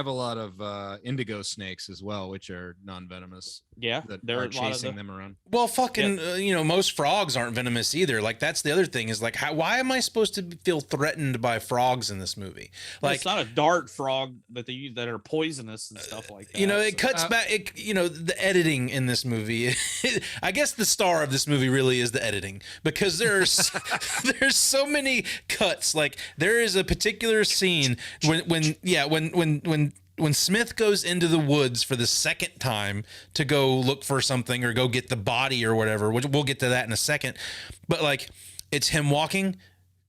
a lot of indigo snakes as well, which are non-venomous. Yeah, that they're are chasing them around. Well, fucking, most frogs aren't venomous either. Like that's the other thing is like, why am I supposed to feel threatened by frogs in this movie? Like it's not a dart frog that they use that are poisonous and stuff like that. It cuts back. The editing in this movie. I guess the star of this movie really is the editing because there's so many cuts. Like there is a particular scene when Smith goes into the woods for the second time to go look for something or go get the body or whatever, which we'll get to that in a second. But like, it's him walking,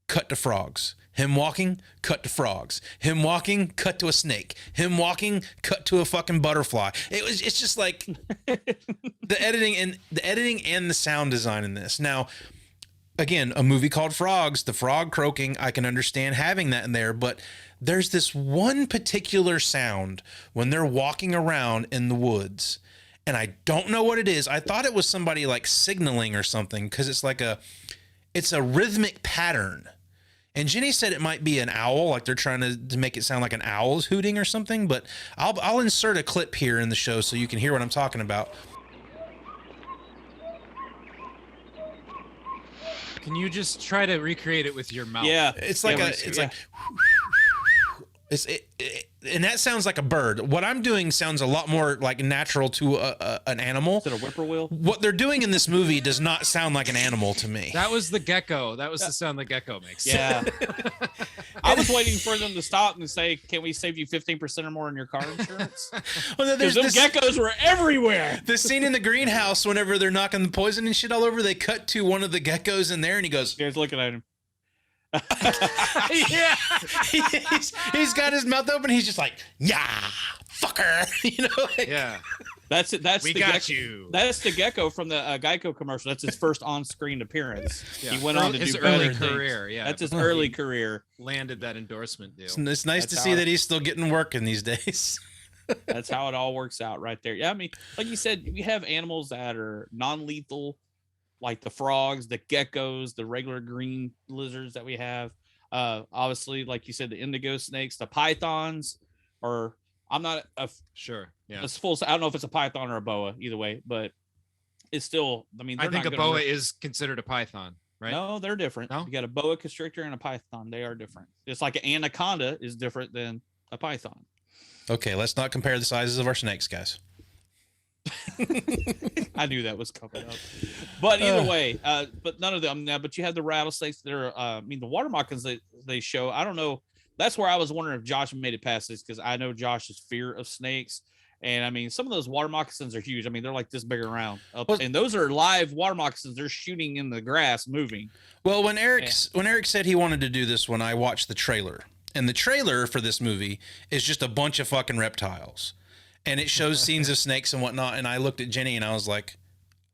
cut to frogs. Him walking, cut to frogs. Him walking, cut to a snake. Him walking, cut to a fucking butterfly. It's just like the editing and the sound design in this. Now, again, a movie called Frogs, the frog croaking, I can understand having that in there, but there's this one particular sound when they're walking around in the woods, and I don't know what it is. I thought it was somebody like signaling or something because it's a rhythmic pattern. And Jenny said it might be an owl, like they're trying to make it sound like an owl's hooting or something, but I'll insert a clip here in the show so you can hear what I'm talking about. Can you just try to recreate it with your mouth? Yeah, it's like and that sounds like a bird. What I'm doing sounds a lot more like natural to an animal. Is it a whippoorwill? What they're doing in this movie does not sound like an animal to me. That was the gecko. That was the sound the gecko makes. Yeah. I was waiting for them to stop and say, "Can we save you 15% or more on your car insurance?" Well, because those geckos were everywhere. The scene in the greenhouse, whenever they're knocking the poison and shit all over, they cut to one of the geckos in there, and he goes, "Guys, looking at him." Yeah, he's got his mouth open. He's just like, yeah, fucker. Yeah, that's it. That's we the got gecko. you. That's the gecko from the Geico commercial. That's his first on-screen appearance. Yeah. He went on to his do early better career. things. Yeah, that's his early career. Landed that endorsement deal. It's nice to see that he's still getting work in these days. That's how it all works out right there. Yeah, I mean, like you said, we have animals that are non-lethal, like the frogs, the geckos, the regular green lizards that we have. Obviously, like you said, the indigo snakes, the pythons, or I'm not sure. Yeah, it's full. I don't know if it's a python or a boa, either way, but it's still. I mean, I think a boa is considered a python, right? No, they're different. No? You got a boa constrictor and a python. They are different. It's like an anaconda is different than a python. Okay, let's not compare the sizes of our snakes, guys. I knew that was coming up, but either way, but none of them now. But you have the rattlesnakes that are, I mean, the water moccasins they show. I don't know. That's where I was wondering if Josh made it past this because I know Josh's fear of snakes, and I mean, some of those water moccasins are huge. I mean, they're like this big around, and those are live water moccasins. They're shooting in the grass, moving. Well, when Eric said he wanted to do this one, I watched the trailer, and the trailer for this movie is just a bunch of fucking reptiles. And it shows scenes of snakes and whatnot. And I looked at Jenny and I was like,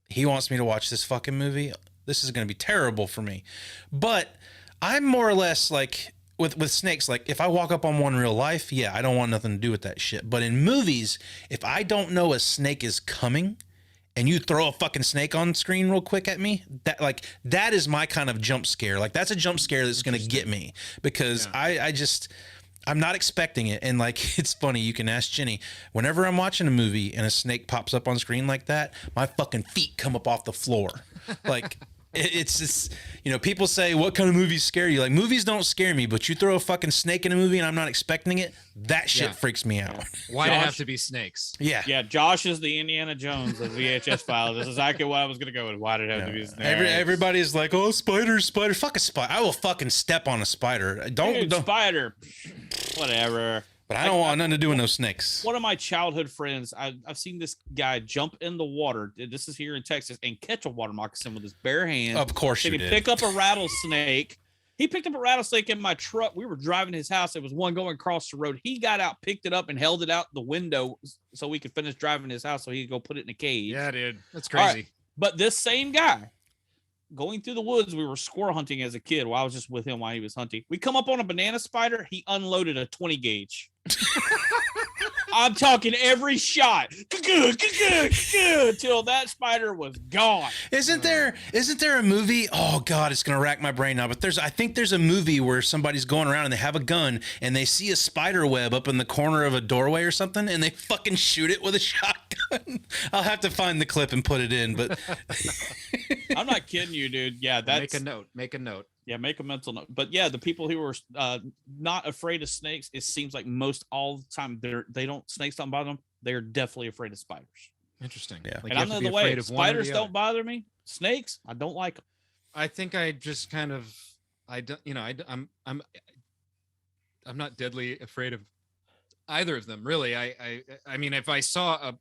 he wants me to watch this fucking movie. This is going to be terrible for me. But I'm more or less like with snakes. Like if I walk up on one in real life, yeah, I don't want nothing to do with that shit. But in movies, if I don't know a snake is coming and you throw a fucking snake on screen real quick at me, that is my kind of jump scare. Like that's a jump scare that's going to get me because I'm not expecting it. And like, it's funny. You can ask Jenny, whenever I'm watching a movie and a snake pops up on screen like that, my fucking feet come up off the floor. Like it's just, people say, what kind of movies scare you? Like movies don't scare me, but you throw a fucking snake in a movie and I'm not expecting it. That shit freaks me out. Why'd it have to be snakes? Yeah. Yeah. Josh is the Indiana Jones of VHS files. This is exactly what I was going to go with. Why did it have to be snakes? Everybody's like, oh, spider. Fuck a spider. I will fucking step on a spider. Don't. Spider. Whatever. But I don't want nothing to do with no snakes. One of my childhood friends, I've seen this guy jump in the water. This is here in Texas, and catch a water moccasin with his bare hands. Of course you did. Pick up a rattlesnake. He picked up a rattlesnake in my truck. We were driving to his house. There was one going across the road. He got out, picked it up, and held it out the window so we could finish driving to his house so he could go put it in a cage. Yeah, dude. That's crazy. Right. But this same guy, going through the woods, we were squirrel hunting as a kid while I was just with him while he was hunting. We come up on a banana spider. He unloaded a 20 gauge. I'm talking every shot till that spider was gone. Isn't there a movie? Oh God, it's gonna rack my brain now. But I think there's a movie where somebody's going around and they have a gun and they see a spider web up in the corner of a doorway or something, and they fucking shoot it with a shotgun. I'll have to find the clip and put it in. But I'm not kidding you, dude. Yeah, that's Make a note. Yeah, make a mental note. But yeah, the people who are not afraid of snakes, it seems like most all the time snakes don't bother them. They're definitely afraid of spiders. Interesting. Yeah. Like and I'm the way spiders don't bother me. Snakes, I don't like them. I think I just kind of I'm not deadly afraid of either of them, really. I mean, if I saw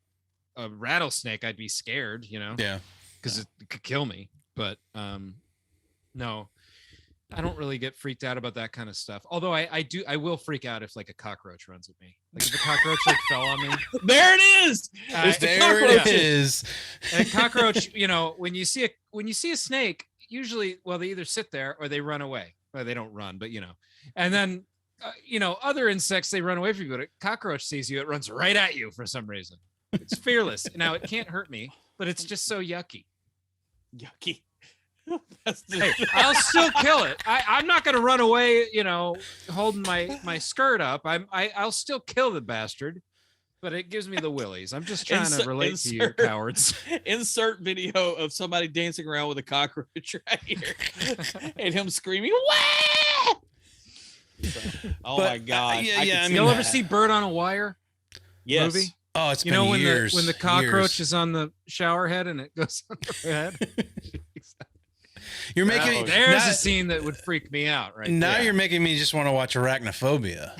a rattlesnake, I'd be scared, Yeah. Because it could kill me. But no. I don't really get freaked out about that kind of stuff. Although I will freak out if like a cockroach runs at me. Like if a cockroach like fell on me. There it is. There it is. And cockroach, when you see a snake, usually, well, they either sit there or they run away. Well, they don't run, but and then other insects, they run away from you. But a cockroach sees you, it runs right at you for some reason. It's fearless. Now it can't hurt me, but it's just so yucky. Yucky. Hey, I'll still kill it. I'm not going to run away, holding my skirt up. I'll still kill the bastard, but it gives me the willies. I'm just trying to relate to you cowards. Insert video of somebody dancing around with a cockroach right here and him screaming, "Wah!" My God. You'll ever see Bird on a Wire? Yes. Movie? Oh, it's been years. when the cockroach is on the shower head and it goes on the head. You're making there's a scene that would freak me out right now. there. You're making me just want to watch Arachnophobia.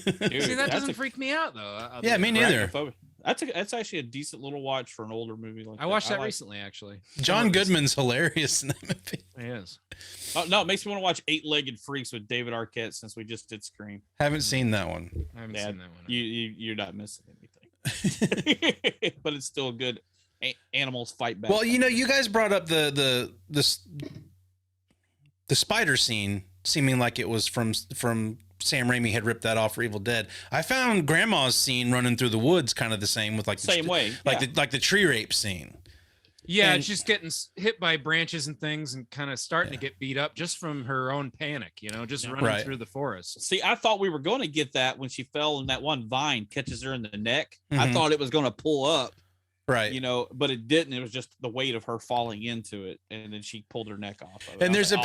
Dude, see, that doesn't freak me out though. Yeah, me neither. That's actually a decent little watch for an older movie like that. I watched that recently, actually. John Goodman's hilarious in that movie. He is. Oh, no, it makes me want to watch Eight-Legged Freaks with David Arquette since we just did Scream. Haven't seen that one. I haven't seen that one. You're not missing anything. But it's still good. Animals fight back. Well, you guys brought up the spider scene, seeming like it was from Sam Raimi had ripped that off for Evil Dead. I found Grandma's scene running through the woods kind of the same with like the same way, like the tree rape scene. Yeah, it's just getting hit by branches and things and kind of starting to get beat up just from her own panic, just running through the forest. See, I thought we were going to get that when she fell and that one vine catches her in the neck. I thought it was going to pull up. Right. But it didn't. It was just the weight of her falling into it. And then she pulled her neck off of it. And there's a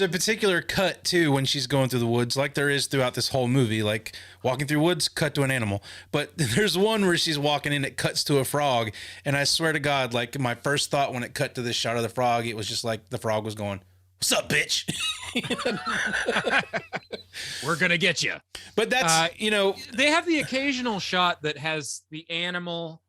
particular cut too when she's going through the woods, like there is throughout this whole movie, like walking through woods, cut to an animal. But there's one where she's walking in, it cuts to a frog. And I swear to God, like my first thought when it cut to this shot of the frog, it was just like the frog was going, "What's up, bitch?" We're going to get you. But that's, they have the occasional shot that has the animal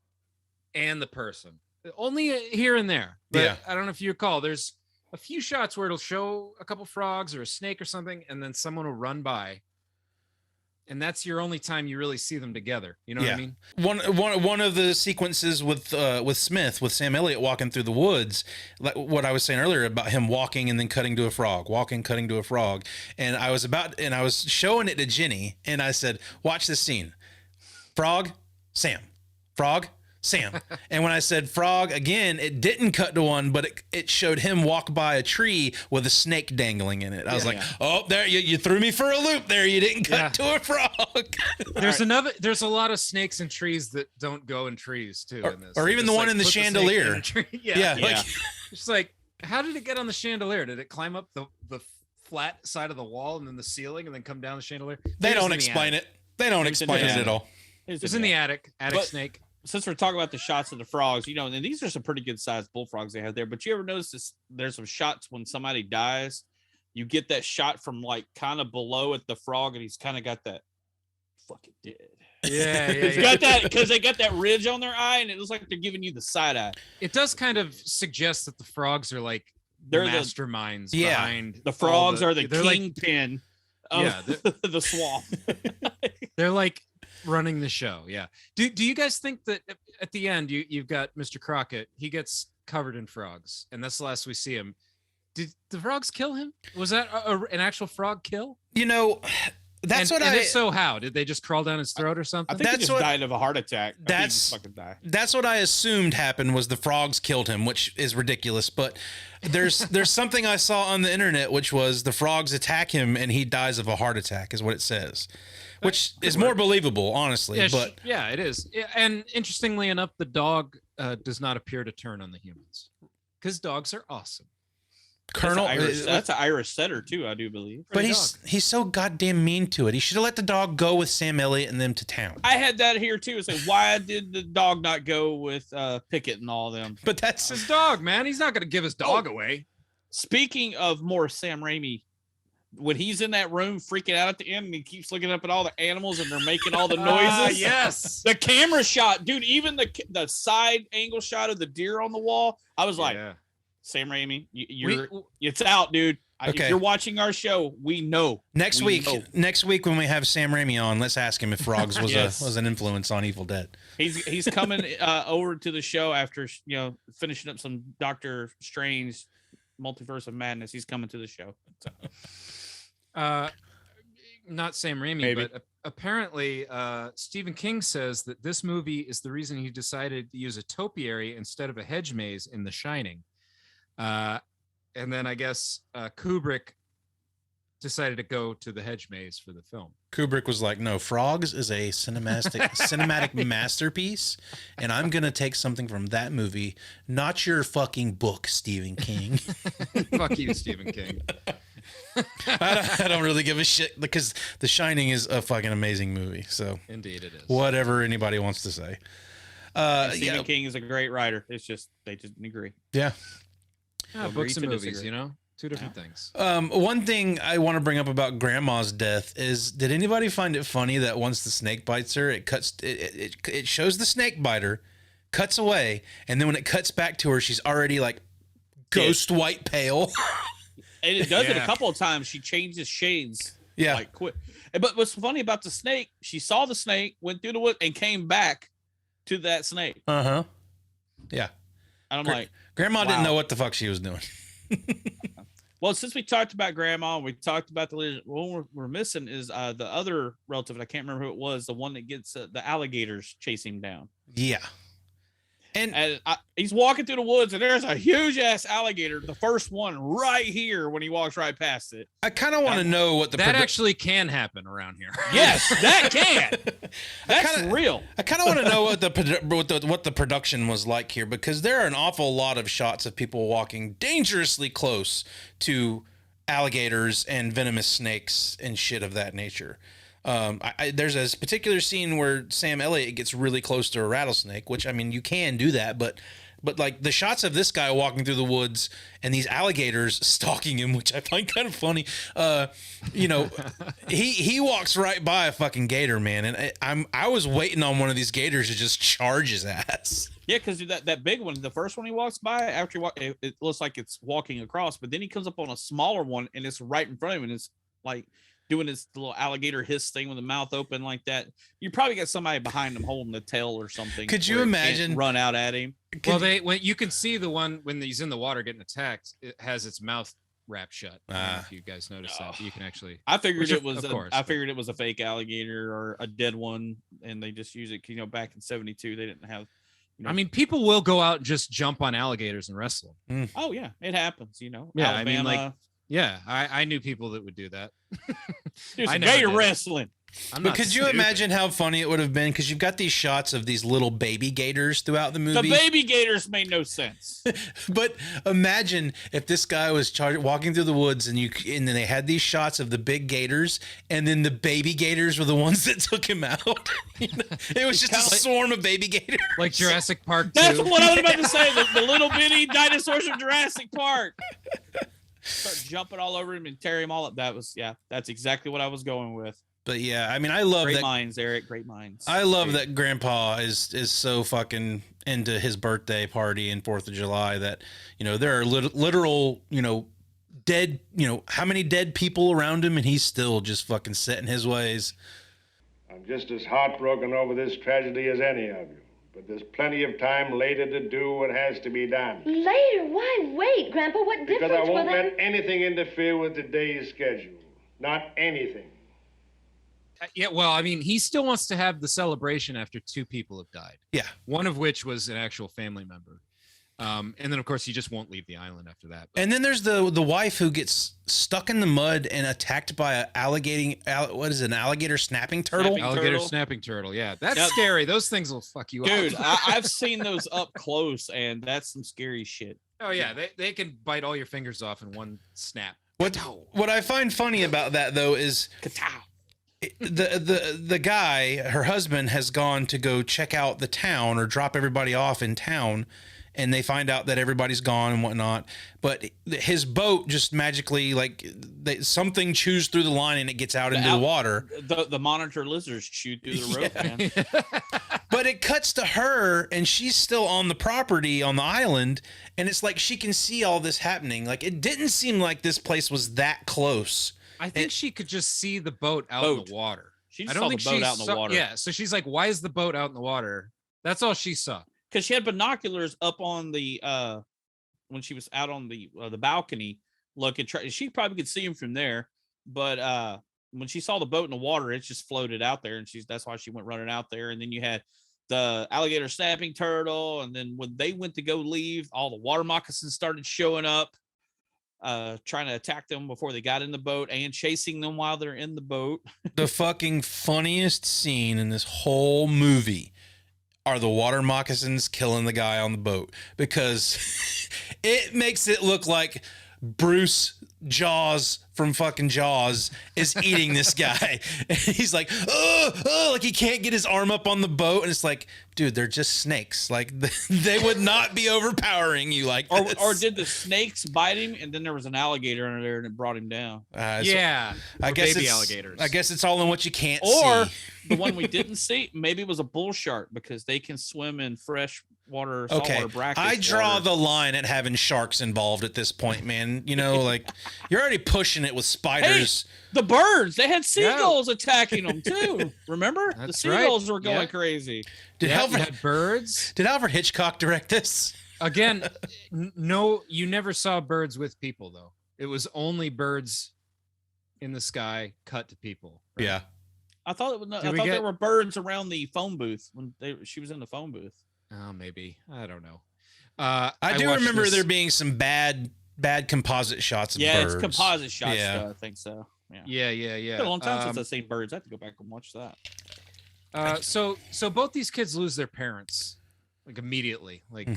and the person, only here and there. But yeah, I don't know if you recall, there's a few shots where it'll show a couple frogs or a snake or something, and then someone will run by, and that's your only time you really see them together. You know what I mean? One of the sequences with Smith, with Sam Elliott walking through the woods, like what I was saying earlier about him walking and then cutting to a frog, cutting to a frog, and I was showing it to Jenny, and I said, "Watch this scene, frog, Sam, frog." Sam. And when I said frog again, it didn't cut to one, but it showed him walk by a tree with a snake dangling in it. I was like, "Oh, there you threw me for a loop there. You didn't cut to a frog." There's a lot of snakes and trees that don't go in trees too. In this. Or even the one in the chandelier. It's like, how did it get on the chandelier? Did it climb up the flat side of the wall and then the ceiling and then come down the chandelier? They don't explain it. They don't explain it at all. It's in the attic snake. Since we're talking about the shots of the frogs, and these are some pretty good sized bullfrogs they have there. But you ever notice this? There's some shots when somebody dies, you get that shot from like kind of below at the frog, and he's kind of got that fucking dead. Yeah, It's got that because they got that ridge on their eye, and it looks like they're giving you the side eye. It does kind of suggest that the frogs are like They're the masterminds Yeah. behind The frogs are the they're like- kingpin of Yeah, the swamp. they're like running the show. Yeah. Do you guys think that at the end you've got Mr. Crockett? He gets covered in frogs, and that's the last we see him. Did the frogs kill him? Was that an actual frog kill? You know, that's and what if so, how did they just crawl down his throat or something? I think he That's just what- died of a heart attack. I think he That's- just fucking died. That's what I assumed happened was the frogs killed him, which is ridiculous. But there's something I saw on the internet, which was the frogs attack him and he dies of a heart attack, is what it says, which is more believable, honestly. Yeah, but yeah, it is. And interestingly enough, the dog does not appear to turn on the humans because dogs are awesome. Colonel, That's an Irish setter too, I do believe. but he's so goddamn mean to it. He should have let the dog go with Sam Elliott and them to town. I had that here too. It's like, why did the dog not go with Pickett and all them? But that's His dog, man. He's not going to give his dog away. Speaking of more Sam Raimi, when he's in that room freaking out at the end and he keeps looking up at all the animals and they're making all the noises. Yes. The camera shot, dude, even the side angle shot of the deer on the wall, I was like, Yeah. Sam Raimi, it's out, dude. Okay. If you're watching our show, we know. Next week when we have Sam Raimi on, let's ask him if frogs was Yes. was an influence on Evil Dead. He's coming over to the show after finishing up some Doctor Strange Multiverse of Madness. He's coming to the show. So. Not Sam Raimi, Maybe. but apparently Stephen King says that this movie is the reason he decided to use a topiary instead of a hedge maze in The Shining. And then I guess Kubrick decided to go to the hedge maze for the film. Kubrick was like, "No, Frogs is a cinematic masterpiece, and I'm gonna take something from that movie, not your fucking book, Stephen King." Fuck you, Stephen King. I don't really give a shit because The Shining is a fucking amazing movie. So Indeed, it is. Whatever anybody wants to say. Stephen King is a great writer. It's just they just didn't agree. Yeah. Books and to movies, disagree. two different things. One thing I want to bring up about Grandma's death is: did anybody find it funny that once the snake bites her, it shows the snake biter, cuts away, and then when it cuts back to her, she's already like ghost white pale. And it does it a couple of times. She changes shades. Yeah. Like quick. But what's funny about the snake, she saw the snake, went through the wood, and came back to that snake. Uh-huh. Yeah. And I'm like, Grandma didn't wow. know what the fuck she was doing. Well, since we talked about Grandma, we talked about the legend. What we're missing is the other relative. And I can't remember who it was. The one that gets the alligators chase him down. Yeah. And he's walking through the woods, and there's a huge ass alligator. The first one right here when he walks right past it. I kind of want to know what that actually can happen around here. Yes, that can. That's real. I kind of want to know what the production was like here, because there are an awful lot of shots of people walking dangerously close to alligators and venomous snakes and shit of that nature. There's a particular scene where Sam Elliott gets really close to a rattlesnake, which, I mean, you can do that, but like the shots of this guy walking through the woods and these alligators stalking him, which I find kind of funny. He walks right by a fucking gator, man, and I was waiting on one of these gators to just charge his ass. Yeah, because that big one, the first one he walks by, after it looks like it's walking across, but then he comes up on a smaller one and it's right in front of him, and it's like doing this little alligator hiss thing with the mouth open like that. You probably got somebody behind him holding the tail or something. Could you imagine run out at him? Well, when you can see the one when he's in the water getting attacked, it has its mouth wrapped shut. I don't know if you guys noticed that. You can actually. I figured it was. I figured it was a fake alligator or a dead one, and they just use it. Back in '72, they didn't have. I mean, people will go out and just jump on alligators and wrestle them. Oh yeah, it happens. Yeah, Alabama, I mean, like, yeah, I knew people that would do that. Do some gator wrestling. But could you imagine how funny it would have been? Because you've got these shots of these little baby gators throughout the movie. The baby gators made no sense. But imagine if this guy was walking through the woods and then they had these shots of the big gators, and then the baby gators were the ones that took him out. It was just a swarm of baby gators, like Jurassic Park 2. That's what I was about to say. The little bitty dinosaurs from Jurassic Park. Start jumping all over him and tear him all up. That's exactly what I was going with. But yeah, I mean, I love Great that. minds, Eric. Great minds. I love that Grandpa is so fucking into his birthday party and 4th of July that, you know, there are literal, you know, dead, you know, how many dead people around him, and he's still just fucking set in his ways. I'm just as heartbroken over this tragedy as any of you. But there's plenty of time later to do what has to be done. Later? Why wait, Grandpa? What difference Because I will won't that... let anything interfere with today's schedule. Not anything. Yeah, well, I mean, he still wants to have the celebration after 2 people have died. Yeah. One of which was an actual family member. And then, of course, he just won't leave the island after that. But. And then there's the wife who gets stuck in the mud and attacked by an alligator snapping turtle? Snapping turtle, yeah. That's scary. Those things will fuck you up. Dude, I've seen those up close, and that's some scary shit. Oh, yeah. They can bite all your fingers off in one snap. What I find funny about that, though, is... The guy, her husband, has gone to go check out the town or drop everybody off in town, and they find out that everybody's gone and whatnot. But his boat just magically, like, something chews through the line and it gets out into the water. The monitor lizards chew through the rope, man. But it cuts to her, and she's still on the property on the island, and it's like she can see all this happening. Like, it didn't seem like this place was that close. I think she could just see the boat out in the water. She saw the boat out in the water. Yeah, so she's like, why is the boat out in the water? That's all she saw. Because she had binoculars up on the when she was out on the balcony looking. She probably could see him from there, but when she saw the boat in the water, it just floated out there, and that's why she went running out there. And then you had the alligator snapping turtle, and then when they went to go leave, all the water moccasins started showing up. Trying to attack them before they got in the boat and chasing them while they're in the boat. The fucking funniest scene in this whole movie are the water moccasins killing the guy on the boat, because it makes it look like Bruce Jaws from fucking Jaws is eating this guy. And he's like, oh, like he can't get his arm up on the boat. And it's like, dude, they're just snakes. Like they would not be overpowering you like this. Or did the snakes bite him and then there was an alligator under there and it brought him down? Yeah. I guess baby it's alligators. I guess it's all in what you can't see. Or the one we didn't see, maybe it was a bull shark, because they can swim in fresh water, saltwater brackish I draw water. the line at having sharks involved at this point, man. You know, like you're already pushing it with spiders. Hey, the birds, they had seagulls attacking them too. Remember? The seagulls were going crazy. Did Alfred had birds? Did Alfred Hitchcock direct this? Again, no, you never saw birds with people though. It was only birds in the sky cut to people. Right? Yeah. I thought there were birds around the phone booth when she was in the phone booth. Oh, maybe. I don't know. I do remember there being some bad composite shots of birds. Yeah, it's composite shots. Yeah. I think so. Yeah. It's been a long time since I've seen birds. I have to go back and watch that. So both these kids lose their parents like immediately. Like,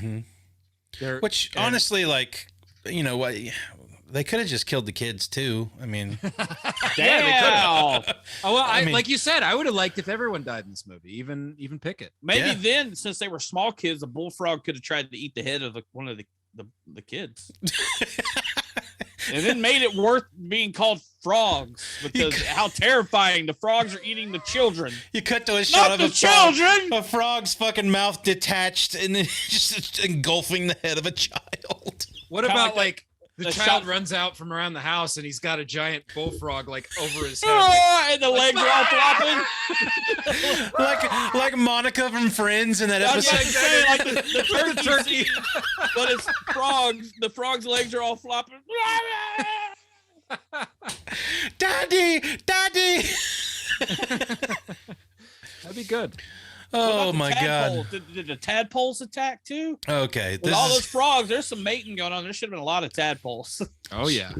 honestly, like, you know what? They could have just killed the kids too. I mean, they could have. Oh well, I mean, like you said, I would have liked if everyone died in this movie, even Pickett. Maybe then, since they were small kids, a bullfrog could have tried to eat the head of one of the kids, and then made it worth being called frogs, because how terrifying! The frogs are eating the children. You cut to a shot of a frog's fucking mouth detached and then just engulfing the head of a child. What about like? The child runs out from around the house and he's got a giant bullfrog like over his head, and the legs are all flopping, like Monica from Friends in that episode. Like the turkey, but it's frogs. The frog's legs are all flopping. Daddy. That'd be good. Oh my God! Did the tadpoles attack too? Okay, with all those frogs, there's some mating going on. There should have been a lot of tadpoles. Oh yeah,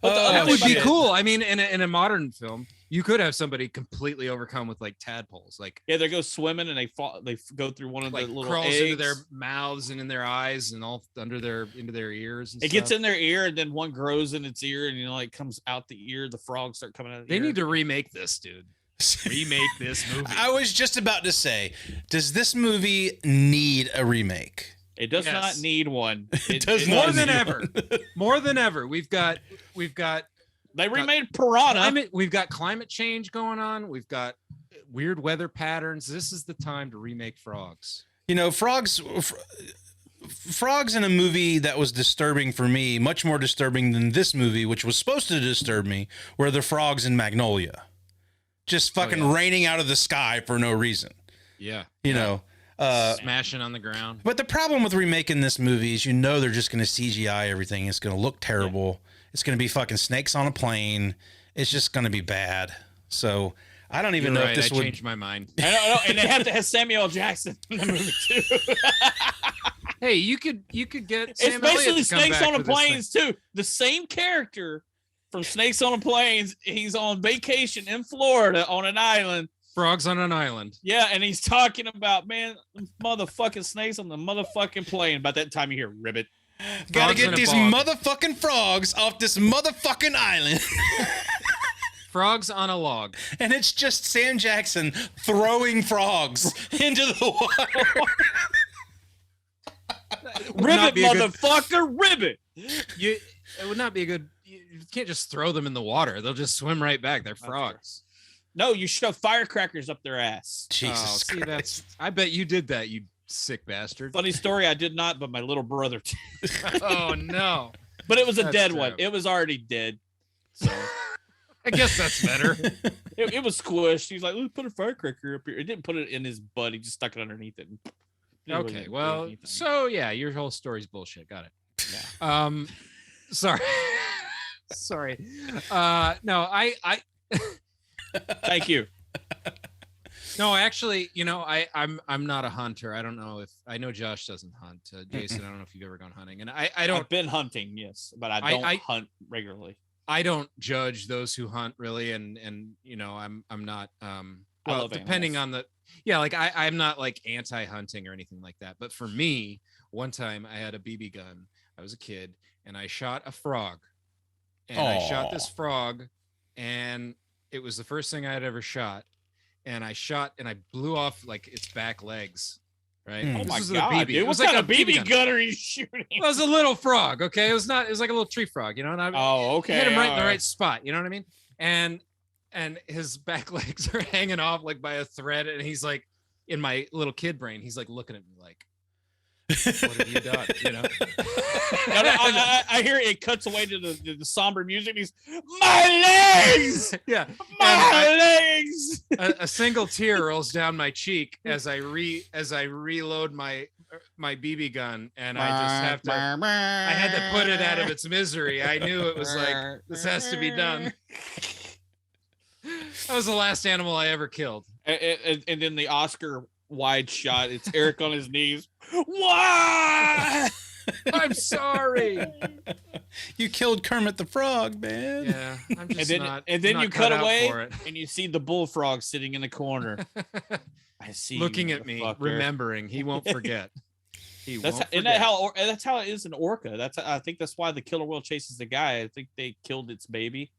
that would be cool. I mean, in a modern film, you could have somebody completely overcome with like tadpoles. Like they go swimming and they go through one of the little crawls eggs into their mouths and in their eyes and all into their ears. And it gets in their ear and then one grows in its ear and like comes out the ear. The frogs start coming out of the ear. They need to remake this, dude. Remake this movie. I was just about to say, does this movie need a remake? It does not need one. It does more than ever. More than ever. We've got They remade Piranha. We've got climate change going on. We've got weird weather patterns. This is the time to remake Frogs. You know, frogs in a movie that was disturbing for me, much more disturbing than this movie, which was supposed to disturb me, were the frogs in Magnolia. Just fucking raining out of the sky for no reason. Yeah. You know. Smashing on the ground. But the problem with remaking this movie is they're just going to CGI everything. It's going to look terrible. It's going to be fucking snakes on a plane. It's just going to be bad. So I don't even know if this would change my mind. I don't know, and they have to have Samuel L. Jackson in the movie too. Hey, you could get. It's basically Snakes on the Plains too. The same character from Snakes on the Plains. He's on vacation in Florida on an island. Frogs on an island. Yeah, and he's talking about, man, motherfucking snakes on the motherfucking plane. By that time, you hear ribbit. Gotta get these motherfucking frogs off this motherfucking island. Frogs on a log. And it's just Sam Jackson throwing frogs into the water. Ribbit, motherfucker, ribbit. It would not be a good. You can't just throw them in the water. They'll just swim right back. They're frogs. No, you shove firecrackers up their ass. Jesus Christ. I bet you did that, you sick bastard. Funny story, I did not, but my little brother did. Oh, no. But it was a dead one. It was already dead. So I guess that's better. It was squished. He's like, let's put a firecracker up here. It didn't put it in his butt. He just stuck it underneath it. Okay, well, so yeah, your whole story's bullshit. Got it. Yeah. Sorry. Sorry. No, I Thank you. No, actually, I'm not a hunter. I don't know if I know Josh doesn't hunt. Jason, I don't know if you've ever gone hunting, and I don't. I've been hunting, yes, but I don't hunt regularly. I don't judge those who hunt really, and I'm not. Well, depending on the like I'm not like anti-hunting or anything like that. But for me, one time I had a BB gun. I was a kid, and I shot a frog, and I shot this frog, and it was the first thing I had ever shot, and I shot and I blew off like its back legs. Right? Oh my god! Dude, what kind of BB gun are you shooting? It was a little frog. Okay, it was not. It was like a little tree frog. And I hit him right in the right spot. You know what I mean? And his back legs are hanging off like by a thread, and he's like, in my little kid brain, he's like looking at me like, what have you done? I hear it cuts away to the somber music. He's my legs. Yeah, my legs. A single tear rolls down my cheek as I reload my BB gun, and I just I had to put it out of its misery. I knew it was like, this has to be done. That was the last animal I ever killed. And then the Oscar wide shot, it's Eric on his knees. Why? I'm sorry. You killed Kermit the Frog, man. Yeah, I'm just and then you cut away and you see the bullfrog sitting in the corner. I see, looking at me, remembering. He won't forget. That's how it is in Orca. I think that's why the killer whale chases the guy. I think they killed its baby.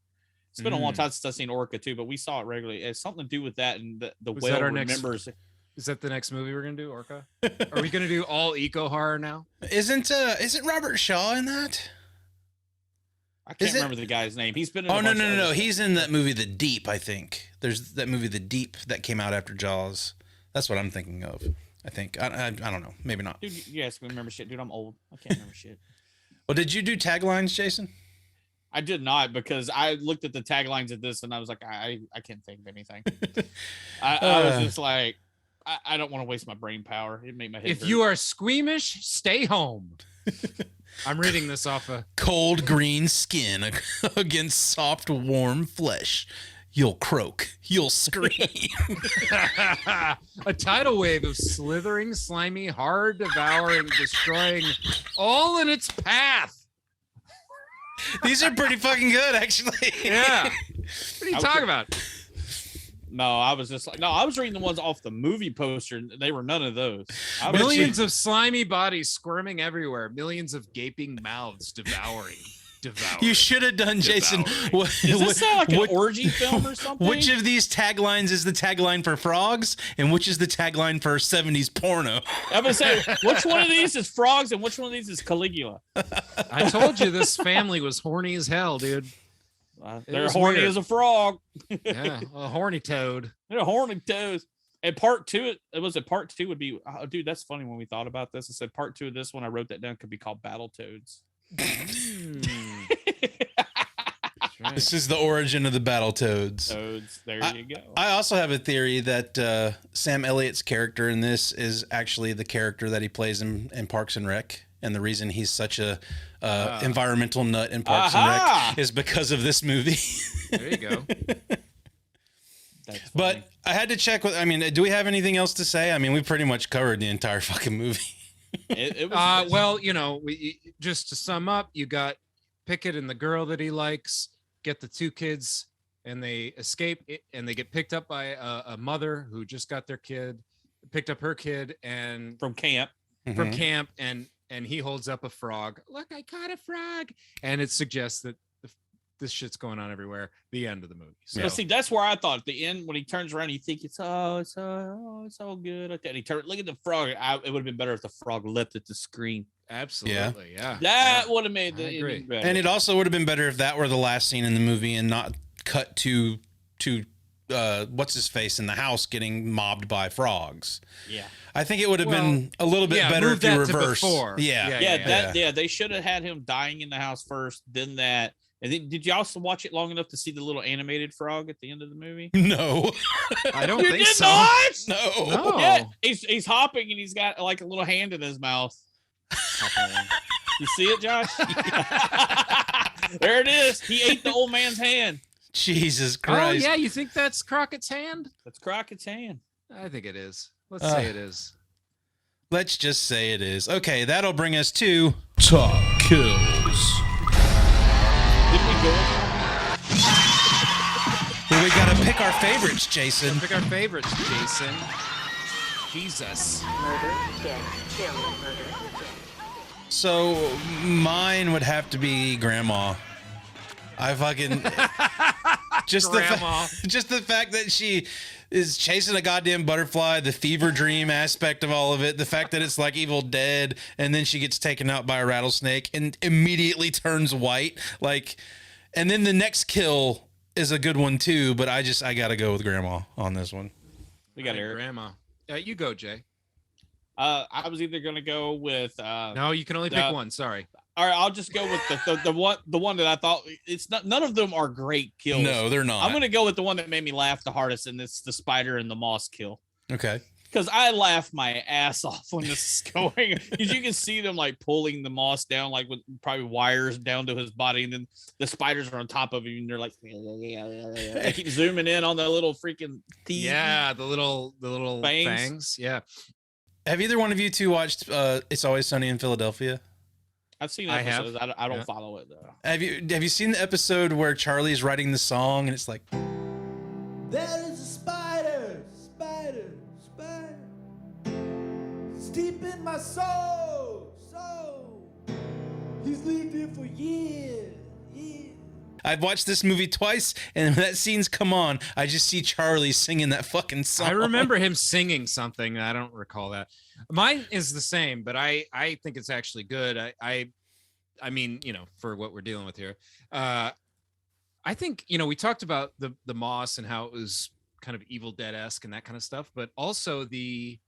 It's been a long time since I've seen Orca too, but we saw it regularly. It's something to do with that, and the whale remembers. Is that the next movie we're gonna do, Orca? Are we gonna do all eco horror now? Isn't Robert Shaw in that? I can't remember the guy's name. He's been in no. He's in that movie The Deep, I think. There's that movie The Deep that came out after Jaws. That's what I'm thinking of. I think. I don't know. Maybe not. Dude, you guys can remember shit. Dude, I'm old. I can't remember shit. Well, did you do taglines, Jason? I did not, because I looked at the taglines of this and I was like, I can't think of anything. I was just like, I don't want to waste my brain power. It made my head hurt. You are squeamish, stay home. I'm reading this off a cold green skin against soft, warm flesh. You'll croak. You'll scream. A tidal wave of slithering, slimy, hard, devouring, destroying, all in its path. These are pretty fucking good, actually. Yeah. What are you talking about? No, I was just like, I was reading the ones off the movie poster, and they were none of those. Millions of slimy bodies squirming everywhere. Millions of gaping mouths devouring. You should have done, Jason. Does this sound like an orgy film or something? Which of these taglines is the tagline for frogs, and which is the tagline for 70s porno? I'm gonna say, which one of these is frogs, and which one of these is Caligula? I told you this family was horny as hell, dude. They're horny weird. as a frog. Yeah, a horny toad. They're horny toads. And part two, part two would be, oh, dude, that's funny when we thought about this. I said part two of this one, I wrote that down, could be called Battle Toads. Right. This is the origin of the Battletoads. Toads, there you go. I also have a theory that Sam Elliott's character in this is actually the character that he plays in Parks and Rec. And the reason he's such a environmental nut in Parks and Rec is because of this movie. There you go. But I had to check with, I mean, do we have anything else to say? I mean, we pretty much covered the entire fucking movie. It was well, you know, just to sum up, you got Pickett and the girl that he likes, get the two kids, and they escape, and they get picked up by a mother who just got their kid, picked up her kid, and from camp, and he holds up a frog. Look, I caught a frog, and it suggests that this shit's going on everywhere. The end of the movie. So see, that's where I thought at the end when he turns around, you think it's all good. Like that. And he turned, look at the frog. It would have been better if the frog leapt at the screen. Absolutely, yeah. That would have made the ending better. And it also would have been better if that were the last scene in the movie and not cut to what's his face in the house getting mobbed by frogs. Yeah. I think it would have been a little bit better if you reversed. Yeah, they should have had him dying in the house first, then that. And then, did you also watch it long enough to see the little animated frog at the end of the movie? No, I don't think so. No. Yeah, he's hopping and he's got like a little hand in his mouth. You see it, Josh? There it is. He ate the old man's hand. Jesus Christ. Oh yeah, you think that's Crockett's hand? That's Crockett's hand. I think it is. Let's say it is. Let's just say it is. Okay, that'll bring us to Top Kills. Did we go? Well, we gotta pick our favorites, Jason. Pick our favorites, Jason. Jesus. Murder, death, kill, murder, death. So mine would have to be Grandma. I fucking just the fact that she is chasing a goddamn butterfly, the fever dream aspect of all of it, the fact that it's like Evil Dead, and then she gets taken out by a rattlesnake and immediately turns white. Like, and then the next kill is a good one too, but I gotta go with Grandma on this one. We got Eric. Grandma. You go, Jay. I was either gonna go with no, you can only pick one. Sorry. All right, I'll just go with the one that I thought it's not. None of them are great kills. No, they're not. I'm gonna go with the one that made me laugh the hardest, and it's the spider and the moss kill. Okay. Because I laughed my ass off when this is going. Because you can see them like pulling the moss down, like with probably wires down to his body, and then the spiders are on top of him, and they're like, I keep zooming in on the little freaking teeth. Yeah, the little fangs. Yeah. Have either one of you two watched It's Always Sunny in Philadelphia? I've seen episodes. I don't follow it though. Have you seen the episode where Charlie's writing the song and it's like, there is a spider, it's deep in my soul, he's lived here for years. I've watched this movie twice, and when that scene's come on, I just see Charlie singing that fucking song. I remember him singing something. I don't recall that. Mine is the same, but I think it's actually good. I mean, you know, for what we're dealing with here, I think, you know, we talked about the moss and how it was kind of Evil Dead-esque and that kind of stuff, but also the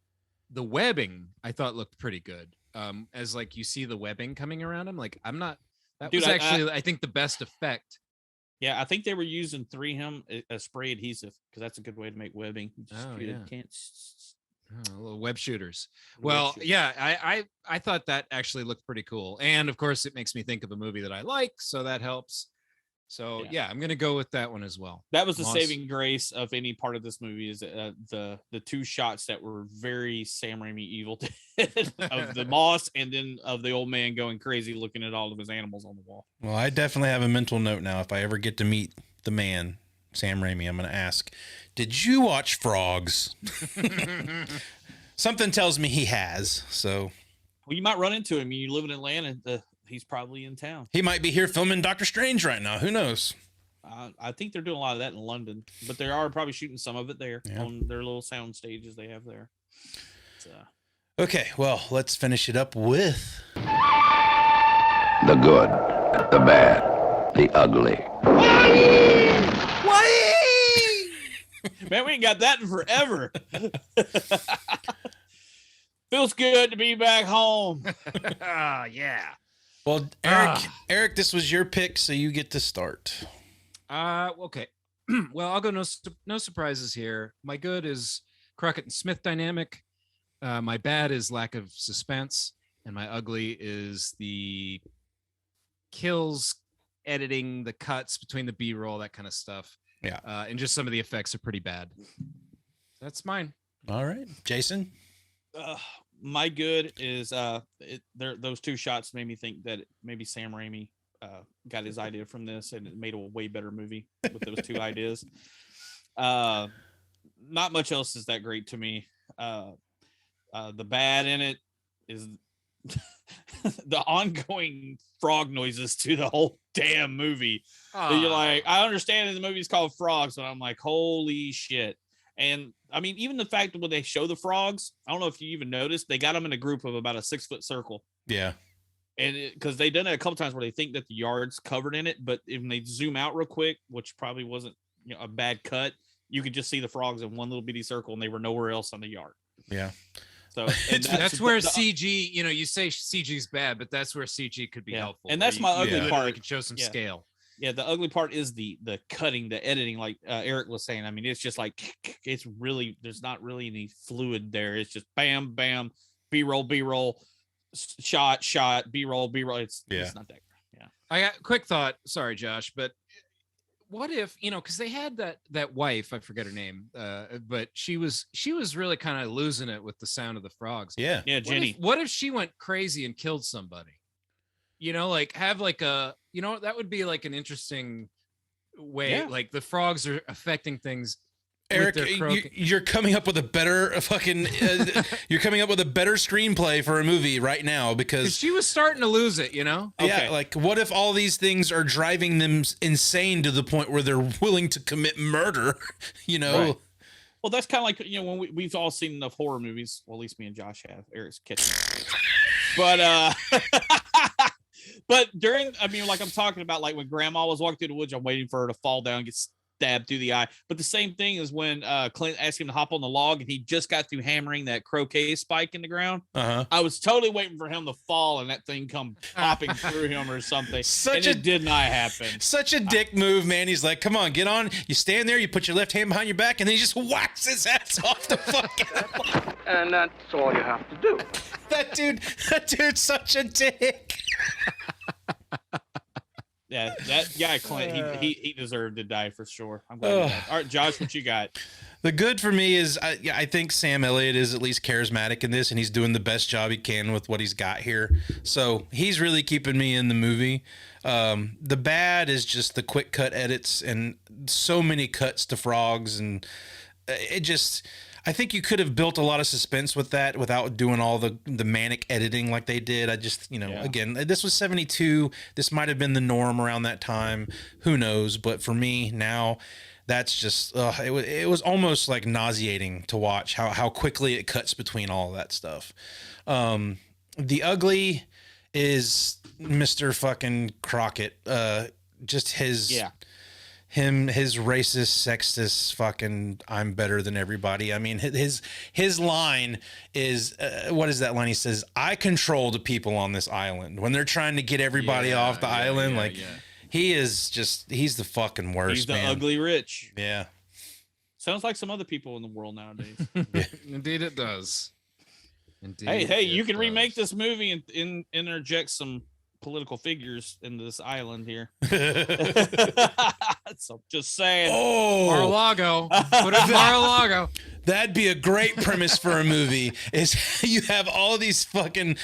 webbing I thought looked pretty good. As like you see the webbing coming around him, like that was actually I think the best effect. Yeah, I think they were using 3M spray adhesive because that's a good way to make webbing. Little web shooters. Yeah, I thought that actually looked pretty cool, and of course it makes me think of a movie that I like, so that helps. So yeah, I'm gonna go with that one as well. That was the saving grace of any part of this movie is the two shots that were very Sam Raimi Evil Dead of the moss and then of the old man going crazy looking at all of his animals on the wall. Well, I definitely have a mental note now. If I ever get to meet the man, Sam Raimi, I'm going to ask, did you watch Frogs? Something tells me he has. So, well, you might run into him. You live in Atlanta. He's probably in town. He might be here filming Doctor Strange right now. Who knows? I think they're doing a lot of that in London, but they are probably shooting some of it there on their little sound stages they have there. Okay, well, let's finish it up with the good, the bad, the ugly, Man, we ain't got that in forever. Feels good to be back home. Yeah. Well, Eric, this was your pick, so you get to start. Okay. Well, I'll go no surprises here. My good is Crockett and Smith dynamic. My bad is lack of suspense, and my ugly is the kills, editing, the cuts between the B-roll, that kind of stuff. Yeah. And just some of the effects are pretty bad. That's mine. All right, Jason. My good is those two shots made me think that maybe Sam Raimi got his idea from this, and it made a way better movie with those two ideas. Not much else is that great to me. The bad in it is the ongoing frog noises to the whole damn movie. You're like, I understand that the movie's called Frogs, but I'm like, holy shit. And I mean, even the fact that when they show the frogs, I don't know if you even noticed, they got them in a group of about a 6-foot circle. Yeah. And because they've done it a couple times where they think that the yard's covered in it, but when they zoom out real quick, which probably wasn't a bad cut, you could just see the frogs in one little bitty circle, and they were nowhere else on the yard. Yeah. So that's where CG, you say CG's bad, but that's where CG could be helpful. And that's my ugly part. You could show some scale. Yeah, the ugly part is the cutting, the editing, like Eric was saying. I mean, it's just like, it's really, there's not really any fluid there. It's just bam, bam, B-roll, shot, B-roll. It's not that. Yeah. I got quick thought. Sorry, Josh, but what if, because they had that wife, I forget her name, but she was really kind of losing it with the sound of the frogs. Yeah. Yeah, Jenny. What if she went crazy and killed somebody? Like have like a, that would be like an interesting way. Yeah. Like the frogs are affecting things. Eric, you're coming up with a better fucking. You're coming up with a better screenplay for a movie right now because she was starting to lose it. Yeah, Okay. like what if all these things are driving them insane to the point where they're willing to commit murder? Right. Well, that's kind of like when we've all seen enough horror movies. Well, at least me and Josh have. Eric's catching, but but during, like I'm talking about, like when Grandma was walking through the woods, I'm waiting for her to fall down and get stabbed through the eye. But the same thing is when Clint asked him to hop on the log and he just got through hammering that croquet spike in the ground. I was totally waiting for him to fall and that thing come popping through him or something. It did not happen. Such a dick move, man. He's like, come on, get on. You stand there, you put your left hand behind your back, and then he just whacks his ass off the fucking. And that's all you have to do. That dude's such a dick. Yeah, that guy Clint, he deserved to die for sure. I'm glad. All right, Josh, what you got? The good for me is I think Sam Elliott is at least charismatic in this, and he's doing the best job he can with what he's got here. So he's really keeping me in the movie. The bad is just the quick cut edits and so many cuts to frogs, and it just. I think you could have built a lot of suspense with that without doing all the manic editing like they did. I just, again, this was 72. This might have been the norm around that time. Who knows? But for me now, that's just, it was almost like nauseating to watch how quickly it cuts between all of that stuff. The ugly is Mr. fucking Crockett. Just his... Yeah. His racist, sexist, fucking, I'm better than everybody. I mean, his line is, what is that line? He says, I control the people on this island. When they're trying to get everybody off the island, he's the fucking worst, He's the man. ugly rich. Yeah. Sounds like some other people in the world nowadays. Indeed it does. Indeed. Hey, you can remake this movie and interject some political figures in this island here. So just saying. Oh, Mar-a-Lago. Put it in Mar-a-Lago. That'd be a great premise for a movie. Is you have all these fucking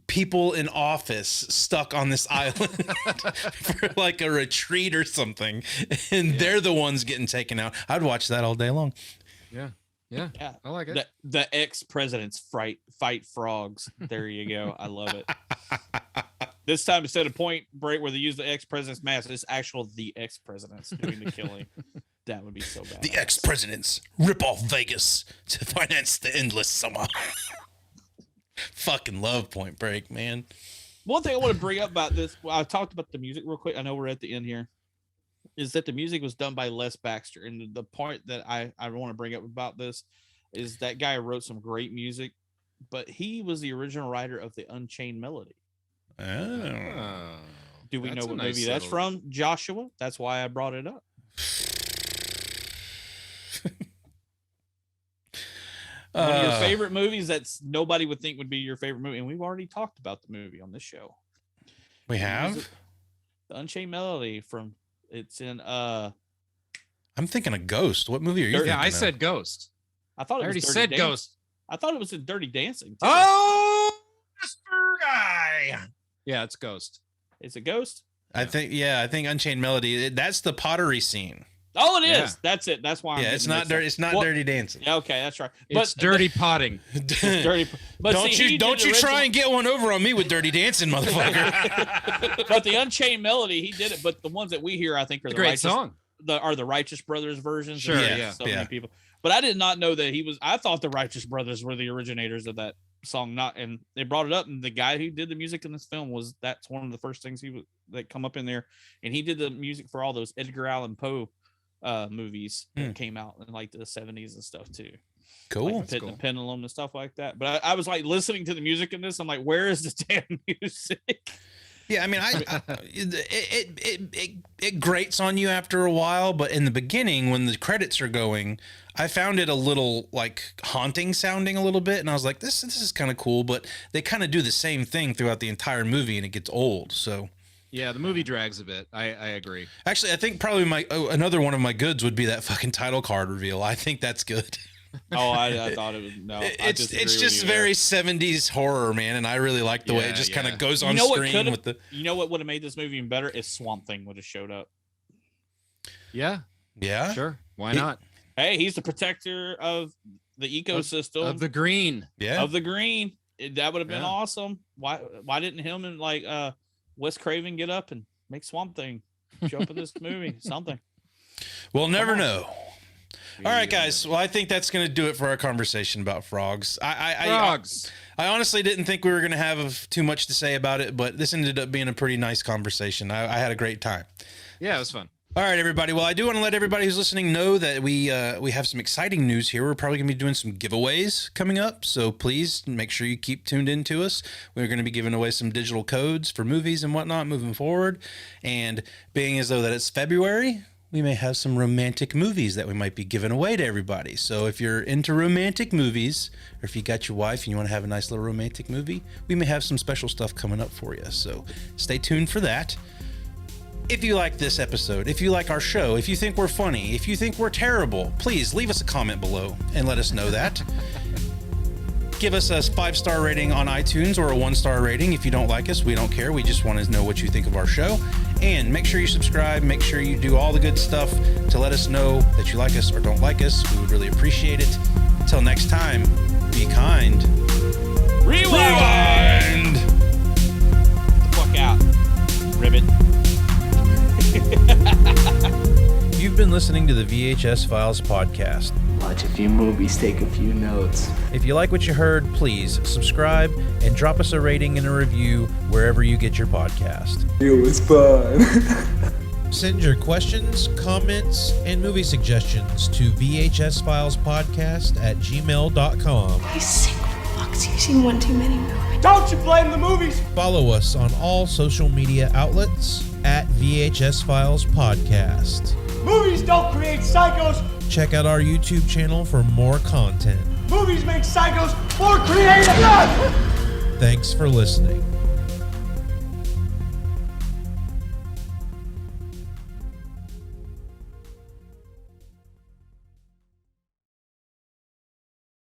people in office stuck on this island for like a retreat or something, and they're the ones getting taken out. I'd watch that all day long. Yeah, I like it. The ex-presidents fight frogs. There you go. I love it. This time, instead of Point Break where they use the ex-president's mask, it's the ex-presidents doing the killing. That would be so bad. The ex-presidents rip off Vegas to finance the endless summer. Fucking love Point Break, man. One thing I want to bring up about this, I talked about the music real quick. I know we're at the end here. Is that the music was done by Les Baxter. And the point that I want to bring up about this is that guy wrote some great music, but he was the original writer of the Unchained Melody. Oh. Do we know what movie that's from, Joshua? That's why I brought it up. One of your favorite movies that's nobody would think would be your favorite movie. And we've already talked about the movie on this show. We have? The Unchained Melody from, it's in, I'm thinking of Ghost. What movie are you thinking of? I said Ghost. I thought it was already Dirty said Dancing. Ghost. I thought it was in Dirty Dancing. Too. Oh, Mr. Guy. Yeah, it's Ghost. It's a Ghost? I think Unchained Melody, that's the pottery scene. Oh, it is. Yeah. That's it. That's why. It's not dirty. It's not Dirty Dancing. Yeah, okay, that's right. It's dirty potting. Dirty. But don't you try and get one over on me with Dirty Dancing, motherfucker. But the Unchained Melody, he did it. But the ones that we hear, I think, are the great Righteous, song. The Righteous Brothers versions. Sure. Yeah. So many people. But I did not know that he was. I thought the Righteous Brothers were the originators of that song. And they brought it up, and the guy who did the music in this film that's one of the first things that come up in there, and he did the music for all those Edgar Allan Poe movies that came out in like the 70s and stuff too. Cool. Like Pit and the Pendulum and stuff like that. But I was like listening to the music in this. I'm like, where is the damn music? Yeah, I mean, it grates on you after a while, but in the beginning, when the credits are going, I found it a little like haunting sounding a little bit, and I was like, this is kind of cool, but they kind of do the same thing throughout the entire movie, and it gets old. So. Yeah, the movie drags a bit. I agree. Actually, I think probably another one of my goods would be that fucking title card reveal. I think that's good. Oh, I thought it was no. It's just very 70s horror, man, and I really like the way it just kind of goes on screen with the. You know what would have made this movie even better if Swamp Thing would have showed up. Yeah. Yeah. Sure. Why not? Hey, he's the protector of the ecosystem of the green. Yeah. Of the green. That would have been awesome. Why didn't him and like Wes Craven get up and make Swamp Thing show up in this movie? Something. We'll never know. All right, guys. Well, I think that's going to do it for our conversation about frogs. Frogs. I honestly didn't think we were going to have too much to say about it, but this ended up being a pretty nice conversation. I had a great time. Yeah, it was fun. All right, everybody. Well, I do want to let everybody who's listening know that we have some exciting news here. We're probably going to be doing some giveaways coming up, so please make sure you keep tuned in to us. We're going to be giving away some digital codes for movies and whatnot moving forward. And being as though that it's February, we may have some romantic movies that we might be giving away to everybody. So if you're into romantic movies, or if you got your wife and you want to have a nice little romantic movie, we may have some special stuff coming up for you. So stay tuned for that. If you like this episode, if you like our show, if you think we're funny, if you think we're terrible, please leave us a comment below and let us know that. Give us a 5-star rating on iTunes or a 1-star rating. If you don't like us, we don't care. We just want to know what you think of our show. And make sure you subscribe. Make sure you do all the good stuff to let us know that you like us or don't like us. We would really appreciate it. Until next time, be kind. Rewind! Get the fuck out, ribbit. You've been listening to the VHS Files podcast. Watch a few movies, take a few notes. If you like what you heard, please subscribe and drop us a rating and a review wherever you get your podcast. It was fun. Send your questions, comments, and movie suggestions to vhsfilespodcast@gmail.com. You sick fucks, you've seen one too many movies. Don't you blame the movies! Follow us on all social media outlets at VHS Files Podcast. Movies don't create psychos! Check out our YouTube channel for more content. Movies make psychos more creative! Thanks for listening.